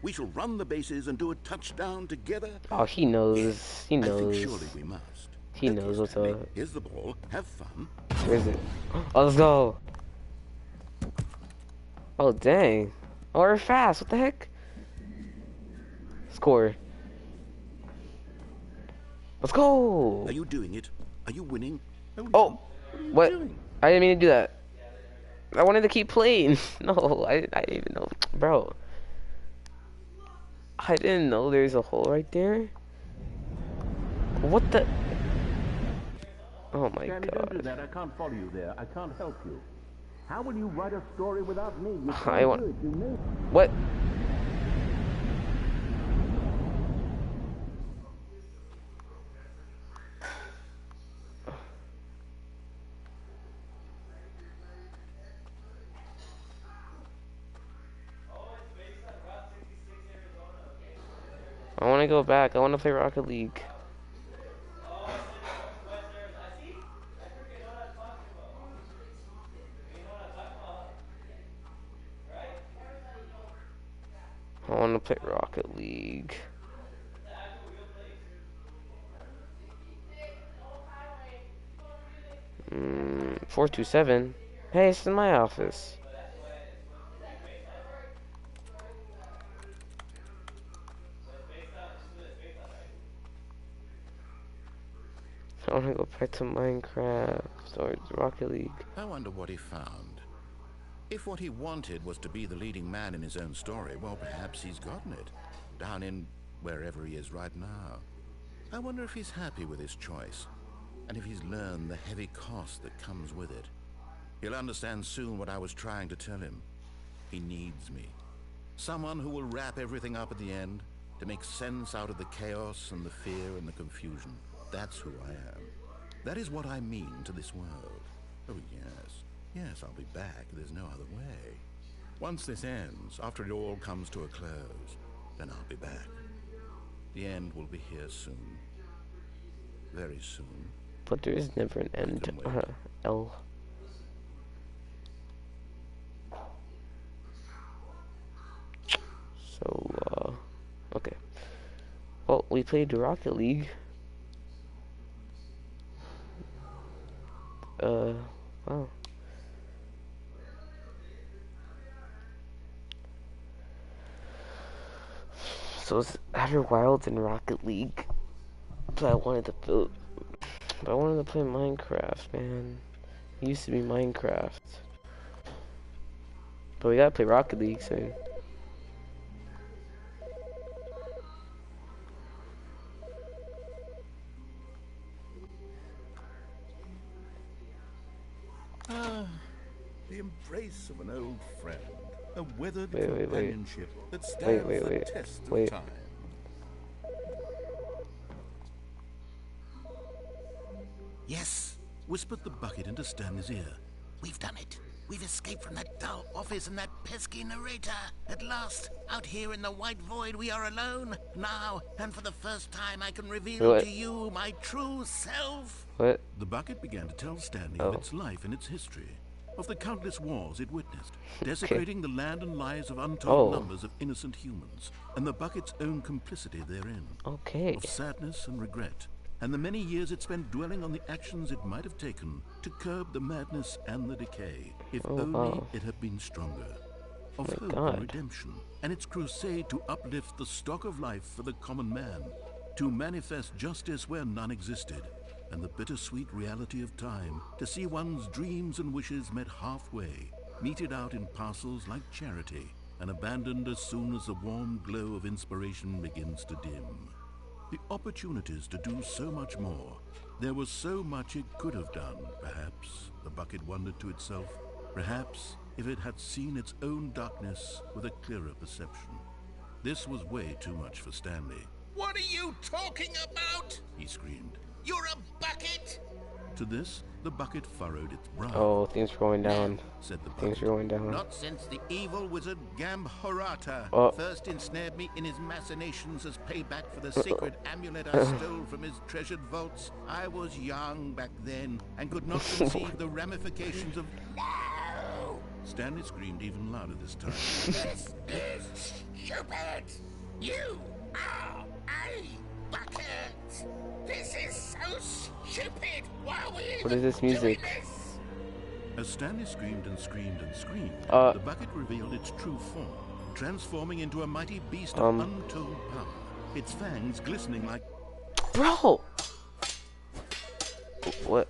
We shall run the bases and do a touchdown together. Oh, he knows. He knows. I think surely we must. He knows what's Stanley, up. here's the ball. Have fun. Where is it? Oh, let's go. Oh, dang. Oh, we're fast. What the heck? Score. Let's go. Are you doing it? Are you winning? Oh, what? I didn't mean to do that. I wanted to keep playing. No, I didn't even know. Bro. I didn't know there's a hole right there. What the? Oh my Stanley, don't do god. that. I can't follow you there. I can't help you. How will you write a story without me? You I can't want. do it, you know. What? I want to go back. I want to play Rocket League. I want to play Rocket League. 427. Hey, it's in my office. I want to go back to Minecraft or Rocket League. I wonder what he found. If what he wanted was to be the leading man in his own story, well, perhaps he's gotten it. Down in wherever he is right now. I wonder if he's happy with his choice. And if he's learned the heavy cost that comes with it. He'll understand soon what I was trying to tell him. He needs me. Someone who will wrap everything up at the end to make sense out of the chaos and the fear and the confusion. That's who I am. That is what I mean to this world. Oh, yes. Yes, I'll be back. There's no other way. Once this ends, after it all comes to a close, then I'll be back. The end will be here soon. Very soon. But there is never an end. can wait. L. So, okay. Well, we played Rocket League. Wow. So it's Outer Wilds and Rocket League. But I wanted to play Minecraft, man. It used to be Minecraft. But we gotta play Rocket League soon. The embrace of an old friend. A weathered Wait. companionship that stands the test of time. Yes, whispered the bucket into Stanley's ear. We've done it. We've escaped from that dull office and that pesky narrator. At last, out here in the white void, we are alone. Now, and for the first time, I can reveal to you my true self. What? The bucket began to tell Stanley of its life and its history, of the countless wars it witnessed, desecrating the land and lives of untold numbers of innocent humans, and the bucket's own complicity therein. Of sadness and regret, and the many years it spent dwelling on the actions it might have taken to curb the madness and the decay, if only it had been stronger. Of hope and redemption, and its crusade to uplift the stock of life for the common man, to manifest justice where none existed, and the bittersweet reality of time, to see one's dreams and wishes met halfway, meted out in parcels like charity, and abandoned as soon as the warm glow of inspiration begins to dim. The opportunities to do so much more. There was so much it could have done, perhaps, the bucket wondered to itself. Perhaps, if it had seen its own darkness with a clearer perception. This was way too much for Stanley. What are you talking about? He screamed. You're a bucket! To this, the bucket furrowed its brow. Oh, things are going down. Said the bucket. Things are going down. Not since the evil wizard Gambhorata first ensnared me in his machinations as payback for the sacred amulet I stole from his treasured vaults. I was young back then and could not conceive the ramifications of... No! Stanley screamed even louder this time. This is stupid! You are a bucket! This is so stupid! Why are we What is this music? This? As Stanley screamed and screamed and screamed, the bucket revealed its true form, transforming into a mighty beast of untold power, its fangs glistening like... Bro! What?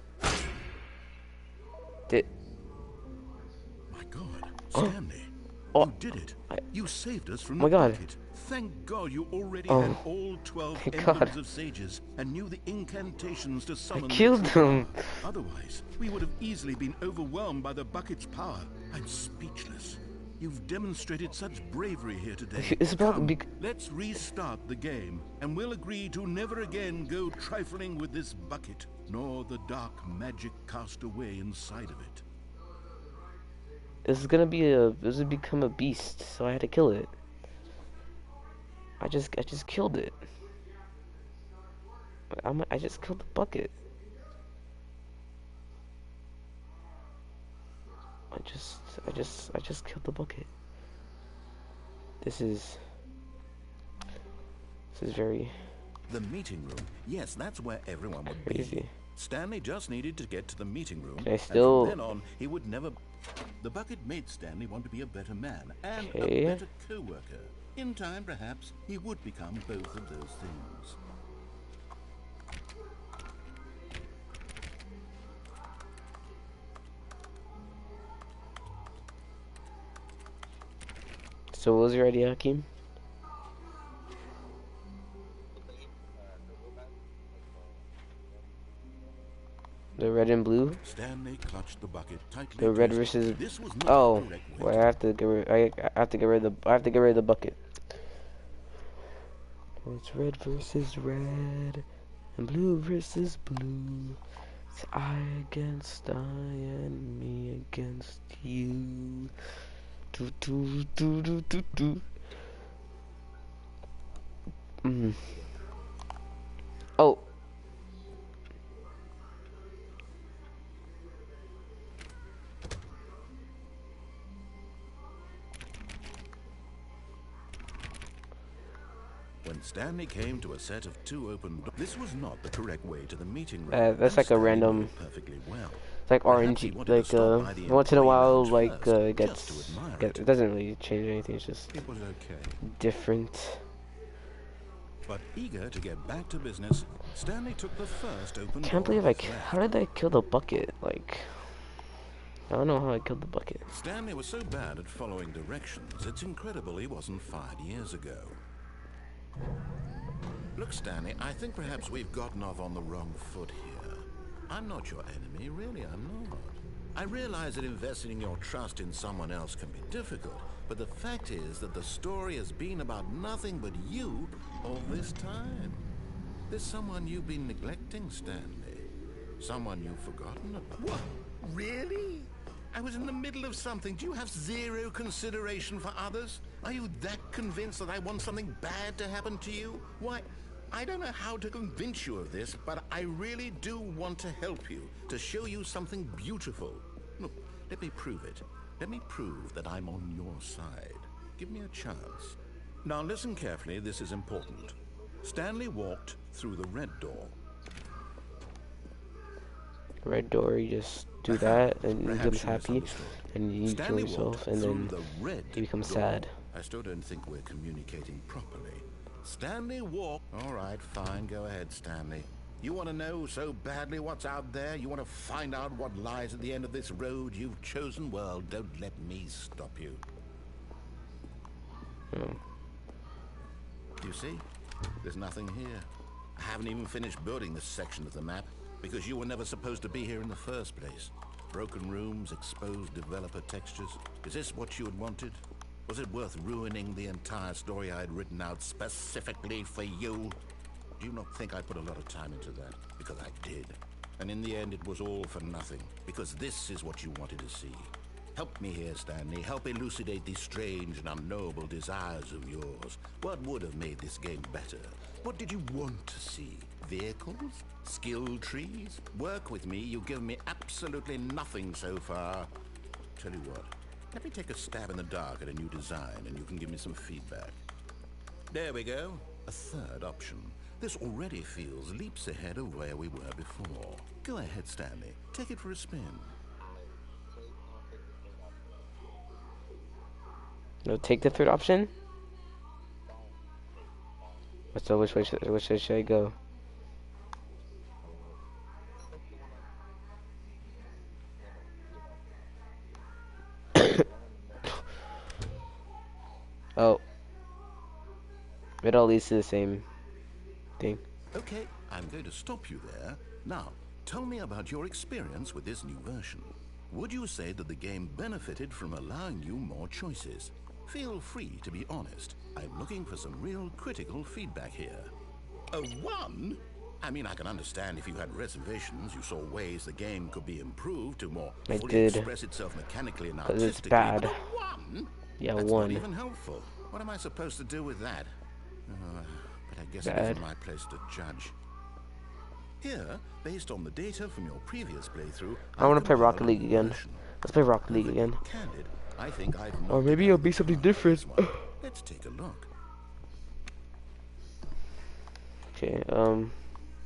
My God, Stanley, you did it. You saved us from the bucket. Thank God you already had all 12 emblems of sages and knew the incantations to summon. I killed them. Otherwise, we would have easily been overwhelmed by the bucket's power. I'm speechless. You've demonstrated such bravery here today. Let's restart the game, and we'll agree to never again go trifling with this bucket, nor the dark magic cast away inside of it. This would become a beast, so I had to kill it. I just killed it. I just killed the bucket. I just killed the bucket. This is very... The meeting room. Yes, that's where everyone would crazy. Be. Stanley just needed to get to the meeting room. And from then on, he would never... The bucket made Stanley want to be a better man and a better co-worker. In time, perhaps, he would become both of those things. So what was your idea, Hakeem? The red and blue? Stanley clutched the bucket tightly. The red versus... Oh, well, I have to get rid of the bucket. It's red versus red, and blue versus blue. It's I against I and me against you. Do do do do do do. Mm. Oh. When Stanley came to a set of 2 open doors, this was not the correct way to the meeting room. That's like a Stanley knew random. it perfectly well. It's like Perhaps he RNG. wanted to Like stop by the once in a employee while, lounge like first, it just to gets. admire It it. doesn't really change anything. It's just It was okay. different. But eager to get back to business, Stanley took the first open Can't door believe on his left. how did I kill the bucket? Like, I don't know how I killed the bucket. Stanley was so bad at following directions, it's incredible he wasn't fired years ago. Look, Stanley, I think perhaps we've gotten off on the wrong foot here. I'm not your enemy, really, I'm not. I realize that investing your trust in someone else can be difficult, but the fact is that the story has been about nothing but you all this time. There's someone you've been neglecting, Stanley. Someone you've forgotten about. What? Really? I was in the middle of something. Do you have zero consideration for others? Are you that convinced that I want something bad to happen to you? Why, I don't know how to convince you of this, but I really do want to help you, to show you something beautiful. Look, let me prove it. Let me prove that I'm on your side. Give me a chance. Now listen carefully, this is important. Stanley walked through the red door. Red door, you just do that and he Perhaps becomes you happy, misunderstood. and you kill Stanley yourself, walked and through then the red he becomes door. sad. I still don't think we're communicating properly. Stanley walked. All right, fine. Go ahead, Stanley. You want to know so badly what's out there? You want to find out what lies at the end of this road you've chosen? Well, don't let me stop you. You see? There's nothing here. I haven't even finished building this section of the map because you were never supposed to be here in the first place. Broken rooms, exposed developer textures. Is this what you had wanted? Was it worth ruining the entire story I had written out specifically for you? Do you not think I put a lot of time into that? Because I did. And in the end, it was all for nothing. Because this is what you wanted to see. Help me here, Stanley. Help elucidate these strange and unknowable desires of yours. What would have made this game better? What did you want to see? Vehicles? Skill trees? Work with me. You've given me absolutely nothing so far. Tell you what. Let me take a stab in the dark at a new design, and you can give me some feedback. There we go. A third option. This already feels leaps ahead of where we were before. Go ahead, Stanley. Take it for a spin. No, take the third option. So which way should I go? Oh, it all leads to the same thing. Okay, I'm going to stop you there. Now, tell me about your experience with this new version. Would you say that the game benefited from allowing you more choices? Feel free to be honest. I'm looking for some real critical feedback here. A 1? I mean, I can understand if you had reservations, you saw ways the game could be improved to more fully express itself mechanically and artistically. It's bad. But a 1? Yeah, That's 1. not even helpful. What am I supposed to do with that? But I guess it isn't my place to judge. Here, based on the data from your previous playthrough, I want to play Rocket League again. Let's play Rocket League again. Candid, I think I've Or maybe it'll be something different. Let's take a look. Okay,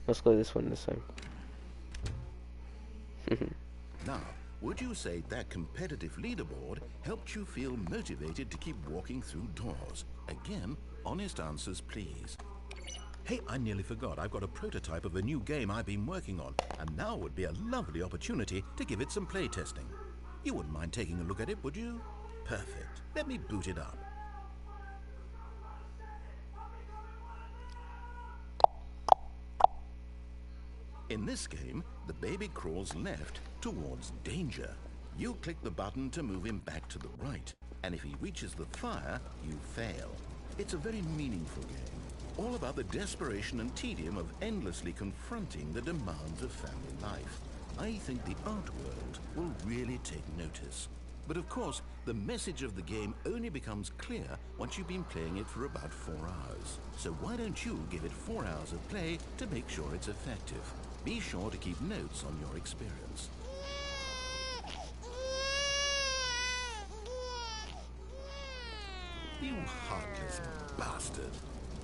let's go this one this time. Now, would you say that competitive leaderboard helped you feel motivated to keep walking through doors? Again, honest answers, please. Hey, I nearly forgot. I've got a prototype of a new game I've been working on, and now would be a lovely opportunity to give it some playtesting. You wouldn't mind taking a look at it, would you? Perfect. Let me boot it up. In this game, the baby crawls left towards danger. You click the button to move him back to the right, and if he reaches the fire, you fail. It's a very meaningful game, all about the desperation and tedium of endlessly confronting the demands of family life. I think the art world will really take notice. But of course, the message of the game only becomes clear once you've been playing it for about 4 hours. So why don't you give it 4 hours of play to make sure it's effective? Be sure to keep notes on your experience. You heartless bastard.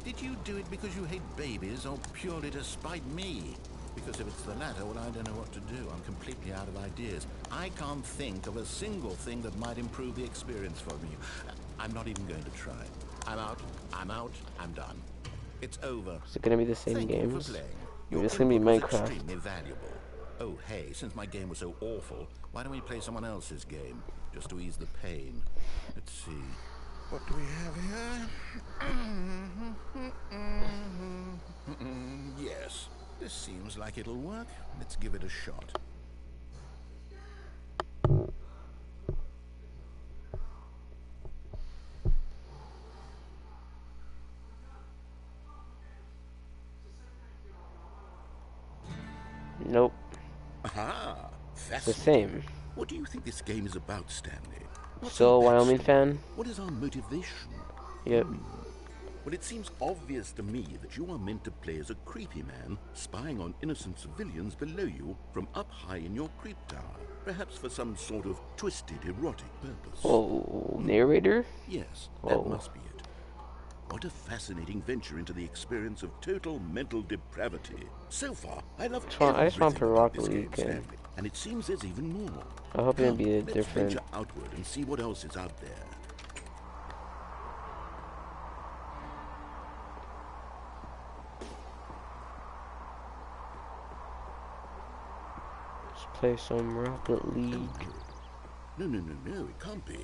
Did you do it because you hate babies or purely to spite me? Because if it's the latter, well, I don't know what to do. I'm completely out of ideas. I can't think of a single thing that might improve the experience for me. I'm not even going to try. I'm out, I'm done. It's over. Is it gonna be the same Thank games? you for playing. Maybe Your it's gonna be input was Minecraft. extremely valuable. Oh, hey, since my game was so awful, why don't we play someone else's game? Just to ease the pain. Let's see. What do we have here? Yes, this seems like it'll work. Let's give it a shot. Nope. Aha! It's the same. What do you think this game is about, Stanley? What's Still a our Wyoming backstory? fan? What is our motivation? Yep. Well, it seems obvious to me that you are meant to play as a creepy man spying on innocent civilians below you from up high in your creep tower, perhaps for some sort of twisted erotic purpose. Oh, narrator? Yes, Whoa. that must be it. What a fascinating venture into the experience of total mental depravity. So far, I love I just want everything about this Rocket game, League. Stanley, and it seems there's even more. I hope it'll Come, be a let's different. venture outward and see what else is out there. Let's play some Rocket League. No, it can't be.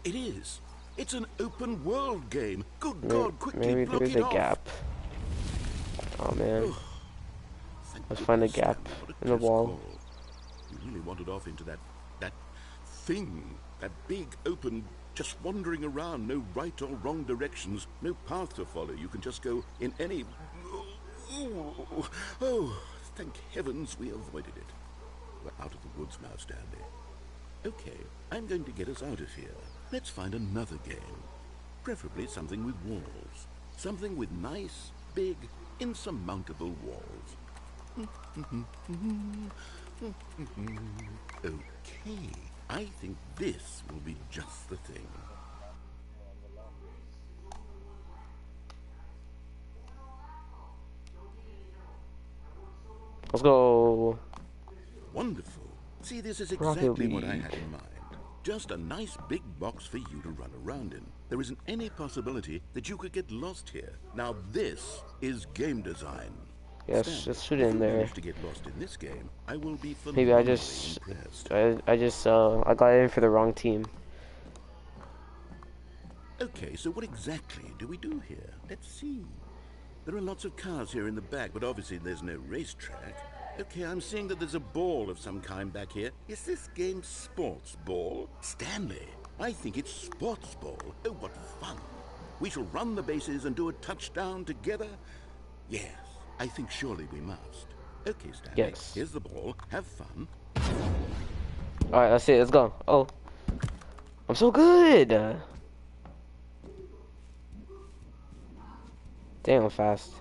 It is. It's an open world game. Good God, quickly Maybe block there's it a off. gap. Oh man. Thank Let's find a goodness, gap Stanley, what a in the close wall. call. You really wandered off into that thing, that big open, just wandering around, no right or wrong directions, no path to follow. You can just go in any. Oh, thank heavens we avoided it. We're out of the woods now, Stanley. Okay, I'm going to get us out of here. Let's find another game. Preferably something with walls. Something with nice, big, insurmountable walls. Okay, I think this will be just the thing. Let's go. Wonderful. See, this is Rocket exactly what I League. had in mind. Just a nice big box for you to run around in. There isn't any possibility that you could get lost here. Now this is game design. Yes, Stanley, just shoot if in you there. manage to get lost in this game, I will be Maybe I phenomenally just, impressed. I got in for the wrong team. Okay, so what exactly do we do here? Let's see. There are lots of cars here in the back, but obviously there's no racetrack. Okay, I'm seeing that there's a ball of some kind back here. Is this game sports ball? Stanley, I think it's sports ball. Oh, what fun. We shall run the bases and do a touchdown together? Yes, I think surely we must. Okay, Stanley, Yes. here's the ball. Have fun. Alright, that's it. Let's go. Oh. I'm so good. Damn, I'm fast.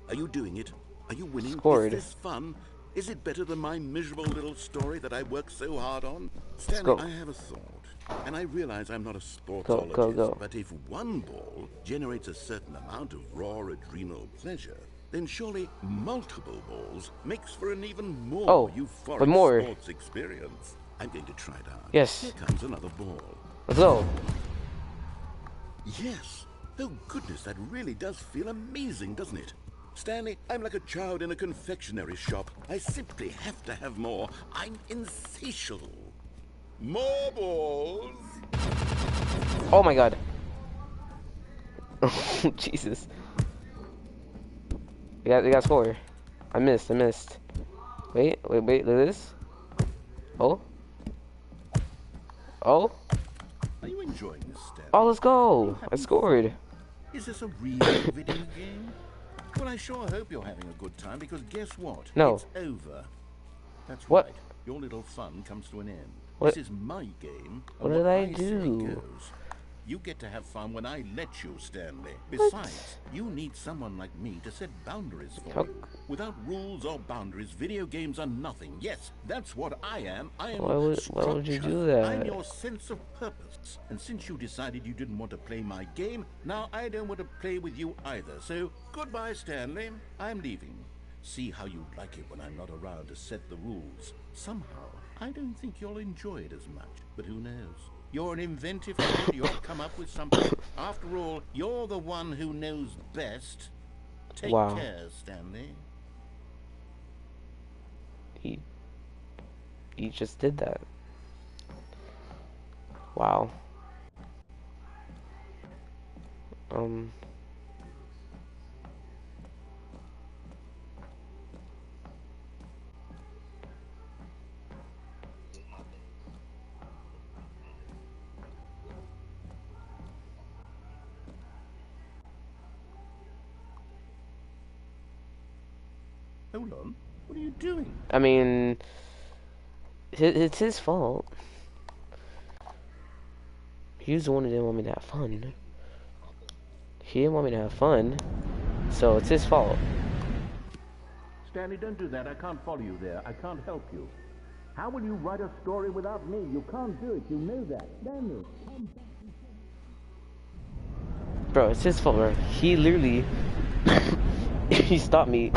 Are you doing it? Are you winning? Scored. Is this fun? Is it better than my miserable little story that I worked so hard on? Stanley, go. I have a thought. And I realize I'm not a Go, sportsologist, go, go. but if one ball generates a certain amount of raw adrenal pleasure, then surely multiple balls makes for an even more Oh, euphoric but more. sports experience. I'm going to try it out. Yes. Here comes another ball. Let's go. Yes. Oh, goodness, that really does feel amazing, doesn't it? Stanley, I'm like a child in a confectionery shop. I simply have to have more. I'm insatiable. More balls. Oh my god. Oh, Jesus. They got score. I missed. Wait, look at this. Oh. Oh. Are you enjoying this, Stanley? Oh, let's go. I scored. Is this a real video game? Well, I sure hope you're having a good time, because guess what? No. It's over. That's What? right. Your little fun comes to an end. What? This is my game, What and did what I I say do? goes. You get to have fun when I let you, Stanley. What? Besides, you need someone like me to set boundaries for How... you. Without rules or boundaries, video games are nothing. Yes, that's what I am. I am Why would you structure. do that? I'm your sense of purpose. And since you decided you didn't want to play my game, now I don't want to play with you either. So, goodbye, Stanley. I'm leaving. See how you like it when I'm not around to set the rules. Somehow, I don't think you'll enjoy it as much. But who knows? You're an inventive kid. You'll come up with something. After all, you're the one who knows best. Take Wow. care, Stanley. He just did that. Wow. Hold on. What are you doing? I mean, it's his fault. He was the one who didn't want me to have fun. He didn't want me to have fun, so it's his fault. Stanley, don't do that. I can't follow you there. I can't help you. How will you write a story without me? You can't do it. You know that. Stanley, come back. Bro, it's his fault, bro. He literally he stopped me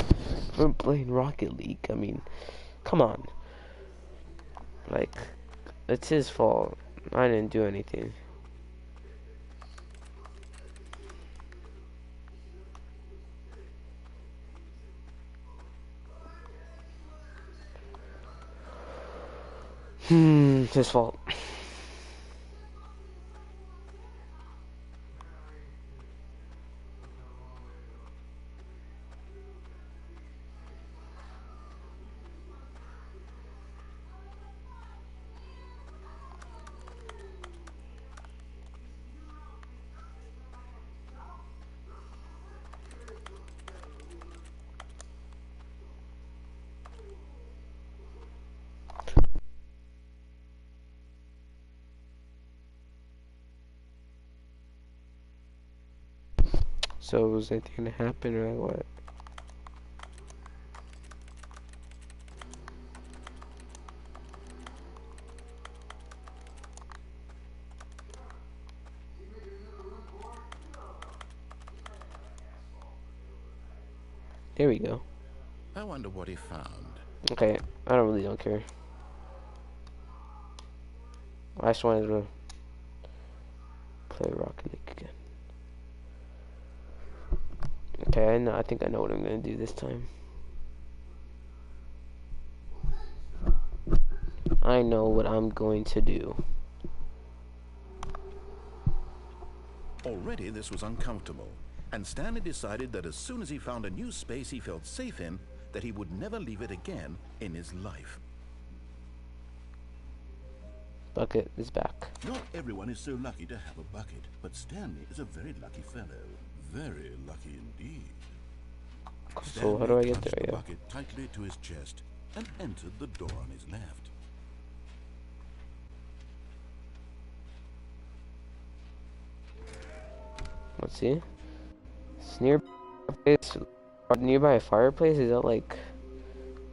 from playing Rocket League. I mean, come on. Like, it's his fault. I didn't do anything. It's his fault. So was anything gonna happen or what? There we go. I wonder what he found. Okay, I don't care. I just wanted to play Rocket League again. Okay, I think I know what I'm gonna do this time. I know what I'm going to do. Already this was uncomfortable, and Stanley decided that as soon as he found a new space he felt safe in, that he would never leave it again in his life. Bucket is back. Not everyone is so lucky to have a bucket, but Stanley is a very lucky fellow. Very lucky indeed. So how do I get clutched there? the Yeah. bucket tightly to his chest and entered the door on his left. Let's see. It's nearby a fireplace. Is that like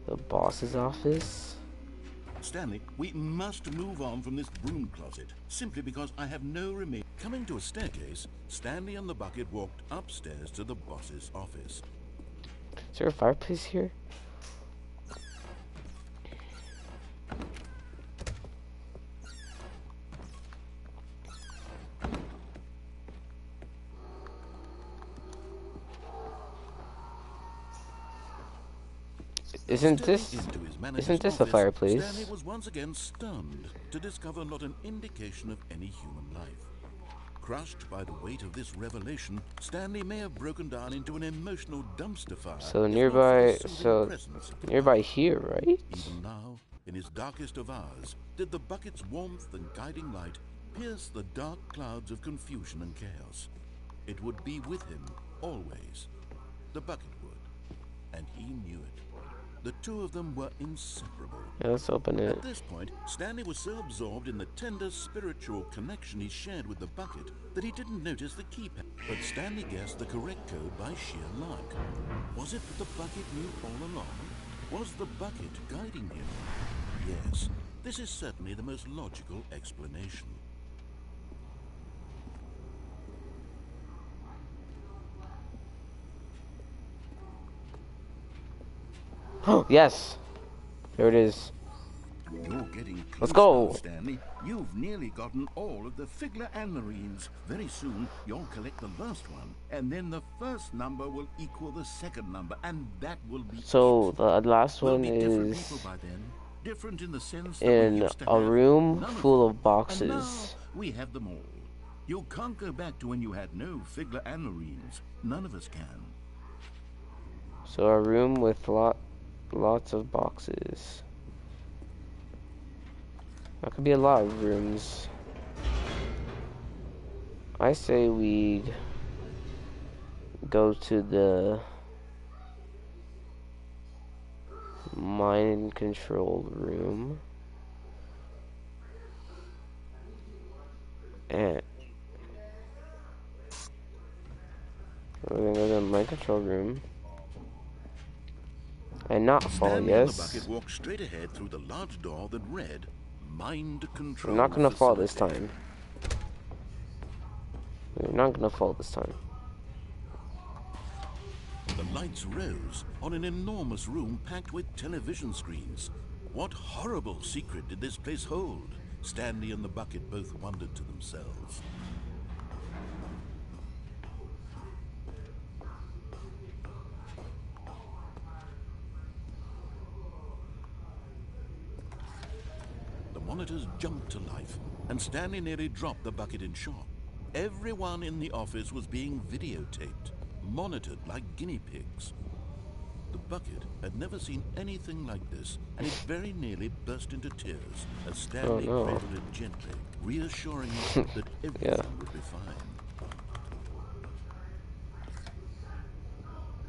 the boss's office? Stanley, we must move on from this broom closet, simply because I have no remain. Coming to a staircase, Stanley and the bucket walked upstairs to the boss's office. Is there a fireplace here? Isn't this a fireplace? Stanley was once again stunned to discover not an indication of any human life. Crushed by the weight of this revelation, Stanley may have broken down into an emotional dumpster fire. So nearby here, right? Even now, in his darkest of hours, did the bucket's warmth and guiding light pierce the dark clouds of confusion and chaos. It would be with him, always. The bucket would. And he knew it. The two of them were inseparable. Yeah, let's open it. At this point, Stanley was so absorbed in the tender spiritual connection he shared with the bucket that he didn't notice the keypad. But Stanley guessed the correct code by sheer luck. Was it that the bucket knew all along? Was the bucket guiding him? Yes, this is certainly the most logical explanation. Oh, yes. There it is. You're getting close. Let's go. Now, Stanley. You've nearly gotten all of the Figler and Marines. Very soon, you'll collect the last one, and then the first number will equal the second number, and that will be So it. the last We'll one be different is people by then. Different in the sense that we in used to a have room none full them. of boxes. And now we have them all. You can't go back to when you had no Figler and Marines. None of us can. So a room with lots of boxes. That could be a lot of rooms. I say we go to the mind control room. And we're gonna go to the mind control room. And not fall, Stanley and the yes. bucket walked straight ahead through the large door that read Mind Control. We're not gonna fall this Facility. time. We're not gonna fall this time. The lights rose on an enormous room packed with television screens. What horrible secret did this place hold? Stanley and the bucket both wondered to themselves. The monitors jumped to life, and Stanley nearly dropped the bucket in shock. Everyone in the office was being videotaped, monitored like guinea pigs. The bucket had never seen anything like this, and it very nearly burst into tears as Stanley cradled it gently, reassuring it that everything would be fine.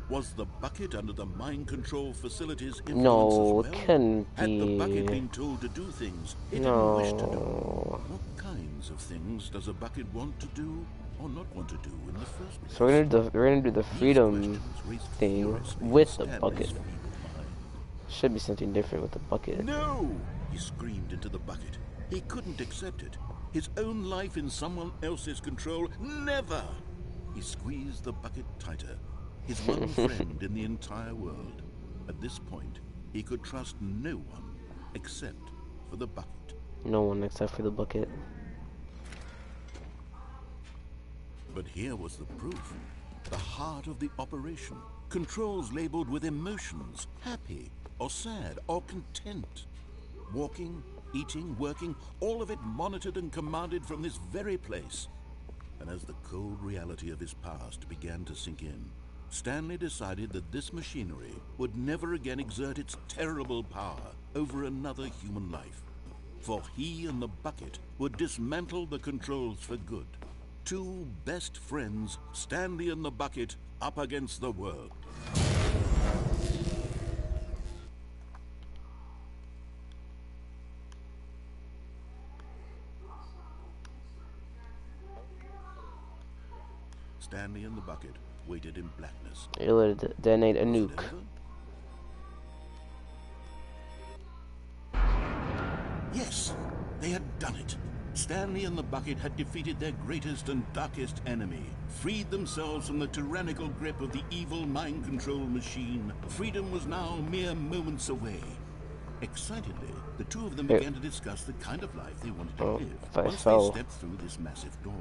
Was the bucket under the mind control facility's influence No, as it well? couldn't Had the bucket be. been told to do things it didn't No. wish to do? What kinds of things does a bucket want to do or not want to do in the first place? So we're gonna do the These freedom questions raised thing furiously in with the Stanley's bucket. feeble mind. Should be something different with the bucket. No! He screamed into the bucket. He couldn't accept it. His own life in someone else's control, never! He squeezed the bucket tighter. His one friend in the entire world. At this point, he could trust no one except for the bucket. No one except for the bucket. But here was the proof. The heart of the operation. Controls labeled with emotions, happy or sad or content. Walking, eating, working, all of it monitored and commanded from this very place. And as the cold reality of his past began to sink in, Stanley decided that this machinery would never again exert its terrible power over another human life. For he and the bucket would dismantle the controls for good. Two best friends, Stanley and the bucket, up against the world. Stanley and the bucket waited in blackness. It would detonate a Was it nuke. over? Yes, they had done it. Stanley and the bucket had defeated their greatest and darkest enemy, freed themselves from the tyrannical grip of the evil mind control machine. Freedom was now mere moments away. Excitedly, the two of them began to discuss the kind of life they wanted to live once they stepped through this massive door.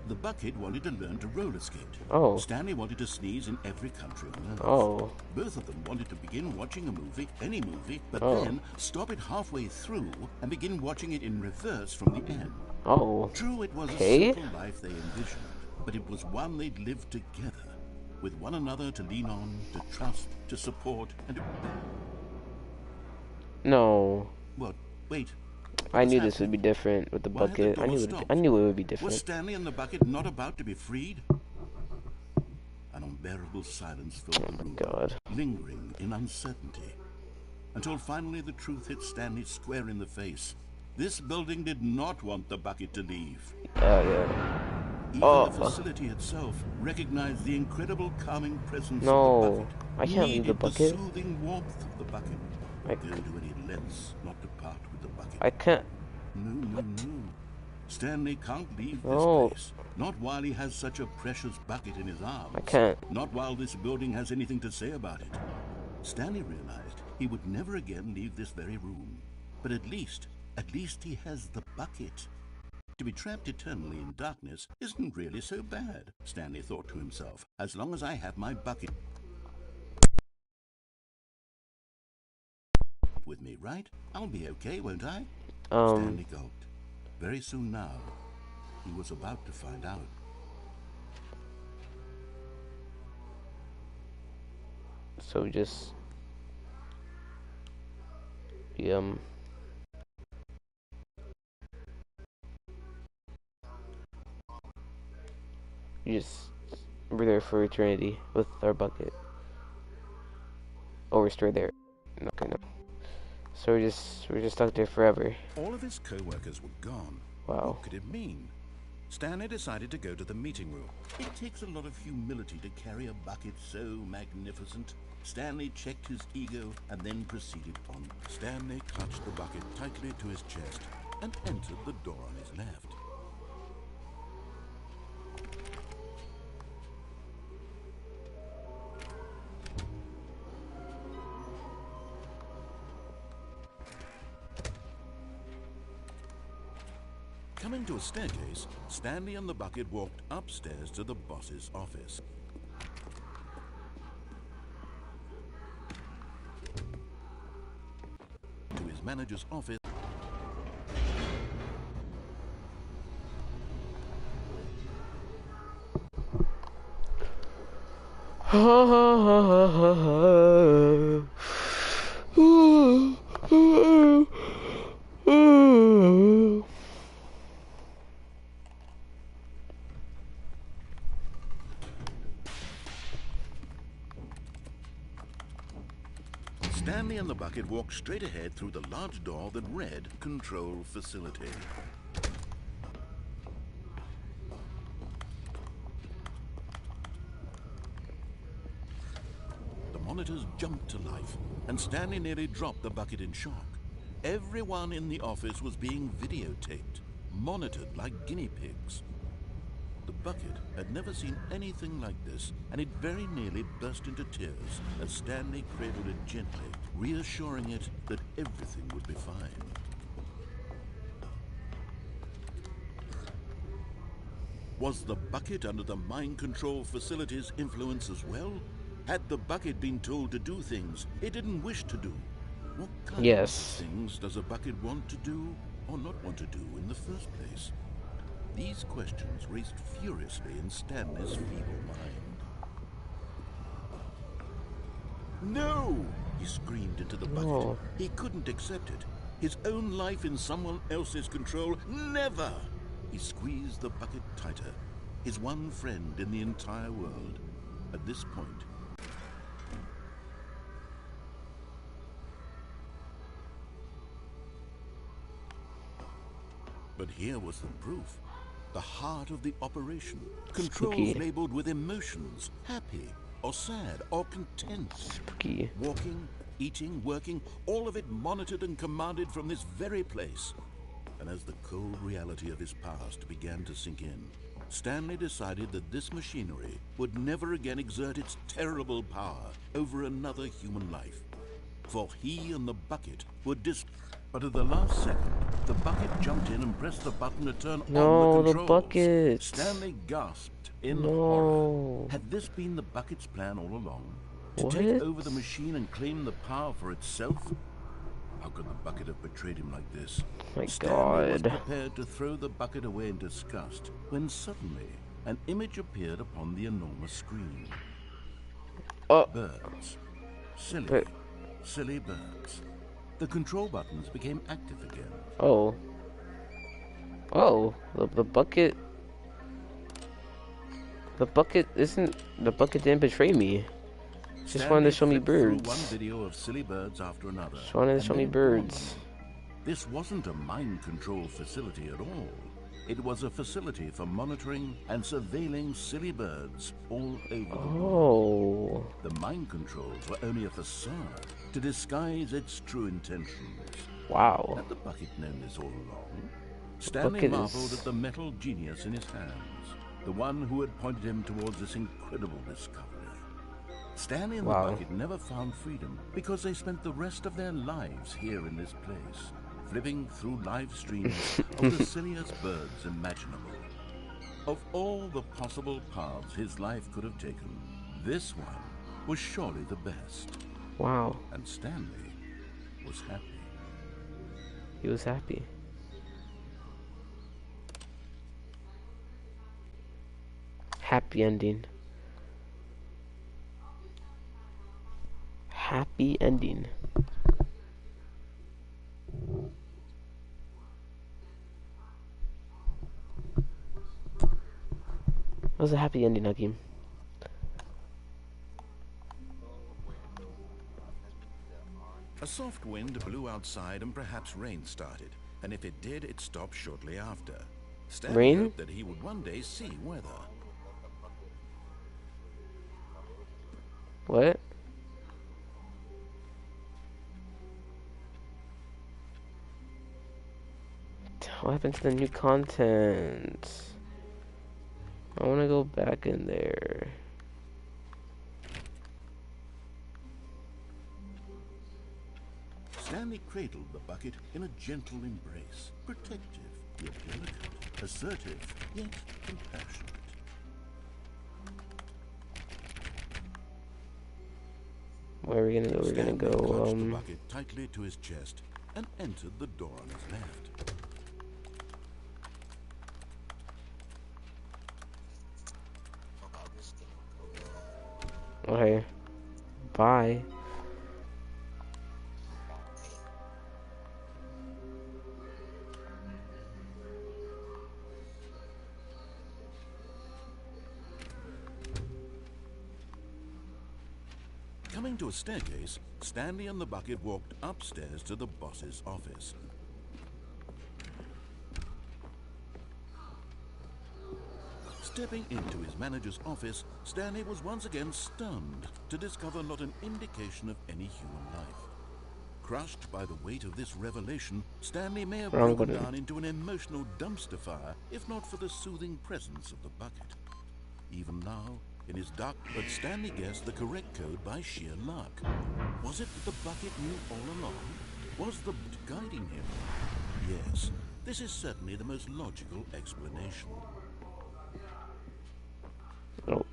The bucket wanted to learn to roller skate. Oh. Stanley wanted to sneeze in every country on Earth. Oh. Both of them wanted to begin watching a movie, any movie, but Oh. then stop it halfway through and begin watching it in reverse from the end. Oh. True, it was Okay. a simple life they envisioned, but it was one they'd lived together, with one another to lean on, to trust, to support, and to... No. What? Wait. I knew this would be different with the Why had the bucket. door stopped? I knew it would be Was different. Stanley and the bucket not about to be freed? unbearable silence filled the room, God. lingering in uncertainty, until finally the truth hit Stanley square in the face. This building did not want the bucket to leave. Yeah. Even the facility itself recognized the incredible calming presence of the No. bucket, I can't leave the needed the bucket. soothing warmth of the bucket. I Go to any lengths not to part with the bucket. I can't. No. Stanley can't leave this No. place. Not while he has such a precious bucket in his arms. I can't. Not while this building has anything to say about it. Stanley realized he would never again leave this very room. But at least he has the bucket. To be trapped eternally in darkness isn't really so bad, Stanley thought to himself. As long as I have my bucket with me, right? I'll be okay, won't I? Stanley gulped. Very soon now, he was about to find out. So just you just we're there for eternity with our bucket. Or we're still there. Okay, no. So we're just stuck there forever. All of his co-workers were gone. Wow. What could it mean? Stanley decided to go to the meeting room. It takes a lot of humility to carry a bucket so magnificent. Stanley checked his ego and then proceeded on. Stanley clutched the bucket tightly to his chest and entered the door on his left. Coming to a staircase, Stanley and the bucket walked upstairs to the boss's office. To his manager's office. Stanley and the bucket walked straight ahead through the large door that read Control Facility. The monitors jumped to life, and Stanley nearly dropped the bucket in shock. Everyone in the office was being videotaped, monitored like guinea pigs. The bucket had never seen anything like this, and it very nearly burst into tears as Stanley cradled it gently, reassuring it that everything would be fine. Was the bucket under the mind control facility's influence as well? Had the bucket been told to do things it didn't wish to do? What kind of things does a bucket want to do or not want to do in the first place? These questions raced furiously in Stanley's feeble mind. No! He screamed into the bucket. No. He couldn't accept it. His own life in someone else's control? Never! He squeezed the bucket tighter. His one friend in the entire world. At this point, but here was the proof. The heart of the operation. Controls labeled with emotions. Happy, or sad, or content. Spooky. Walking, eating, working, all of it monitored and commanded from this very place. And as the cold reality of his past began to sink in, Stanley decided that this machinery would never again exert its terrible power over another human life. For he and the bucket would But at the last second, the bucket jumped in and pressed the button to turn on the controls. The bucket. Stanley gasped in horror. Had this been the bucket's plan all along? To take over the machine and claim the power for itself? How could the bucket have betrayed him like this? My Stanley was God. prepared to throw the bucket away in disgust when suddenly an image appeared upon the enormous screen. Birds. Silly birds. The control buttons became active again. The bucket. The bucket isn't. The bucket didn't betray me. Just wanted to Stanley show me flipped through one birds. video of silly birds after another. Just wanted to And show then me it dawned on birds. him. This wasn't a mind control facility at all. It was a facility for monitoring and surveilling silly birds all over the world. Oh. The mind controls were only a facade to disguise its true intentions. Wow. Had the bucket known this all along? Stanley bucket marveled is- at the metal genius in his hands, the one who had pointed him towards this incredible discovery. Stanley and Wow. the bucket never found freedom because they spent the rest of their lives here in this place, flipping through live streams of the silliest birds imaginable. Of all the possible paths his life could have taken, this one was surely the best. Wow. And Stanley was happy. He was happy. Happy ending. Happy ending. It was a happy ending, Hakeem. A soft wind blew outside and perhaps rain started. And if it did, it stopped shortly after. Stanley Rain? hoped that he would one day see weather. What? What happened to the new content? I want to go back in there. Stanley cradled the bucket in a gentle embrace, protective yet delicate, assertive yet compassionate. Where are we gonna go? We're gonna Stanley clutched the go, bucket tightly to his chest and entered the door on his left. okay. Bye. Coming to a staircase, Stanley and the bucket walked upstairs to the boss's office. Stepping into his manager's office, Stanley was once again stunned to discover not an indication of any human life. Crushed by the weight of this revelation, Stanley may have Wrong broken button. down into an emotional dumpster fire if not for the soothing presence of the bucket. Even now, in his dark, but Stanley guessed the correct code by sheer luck. Was it that the bucket knew all along? Was the guiding him? Yes, this is certainly the most logical explanation. Oh.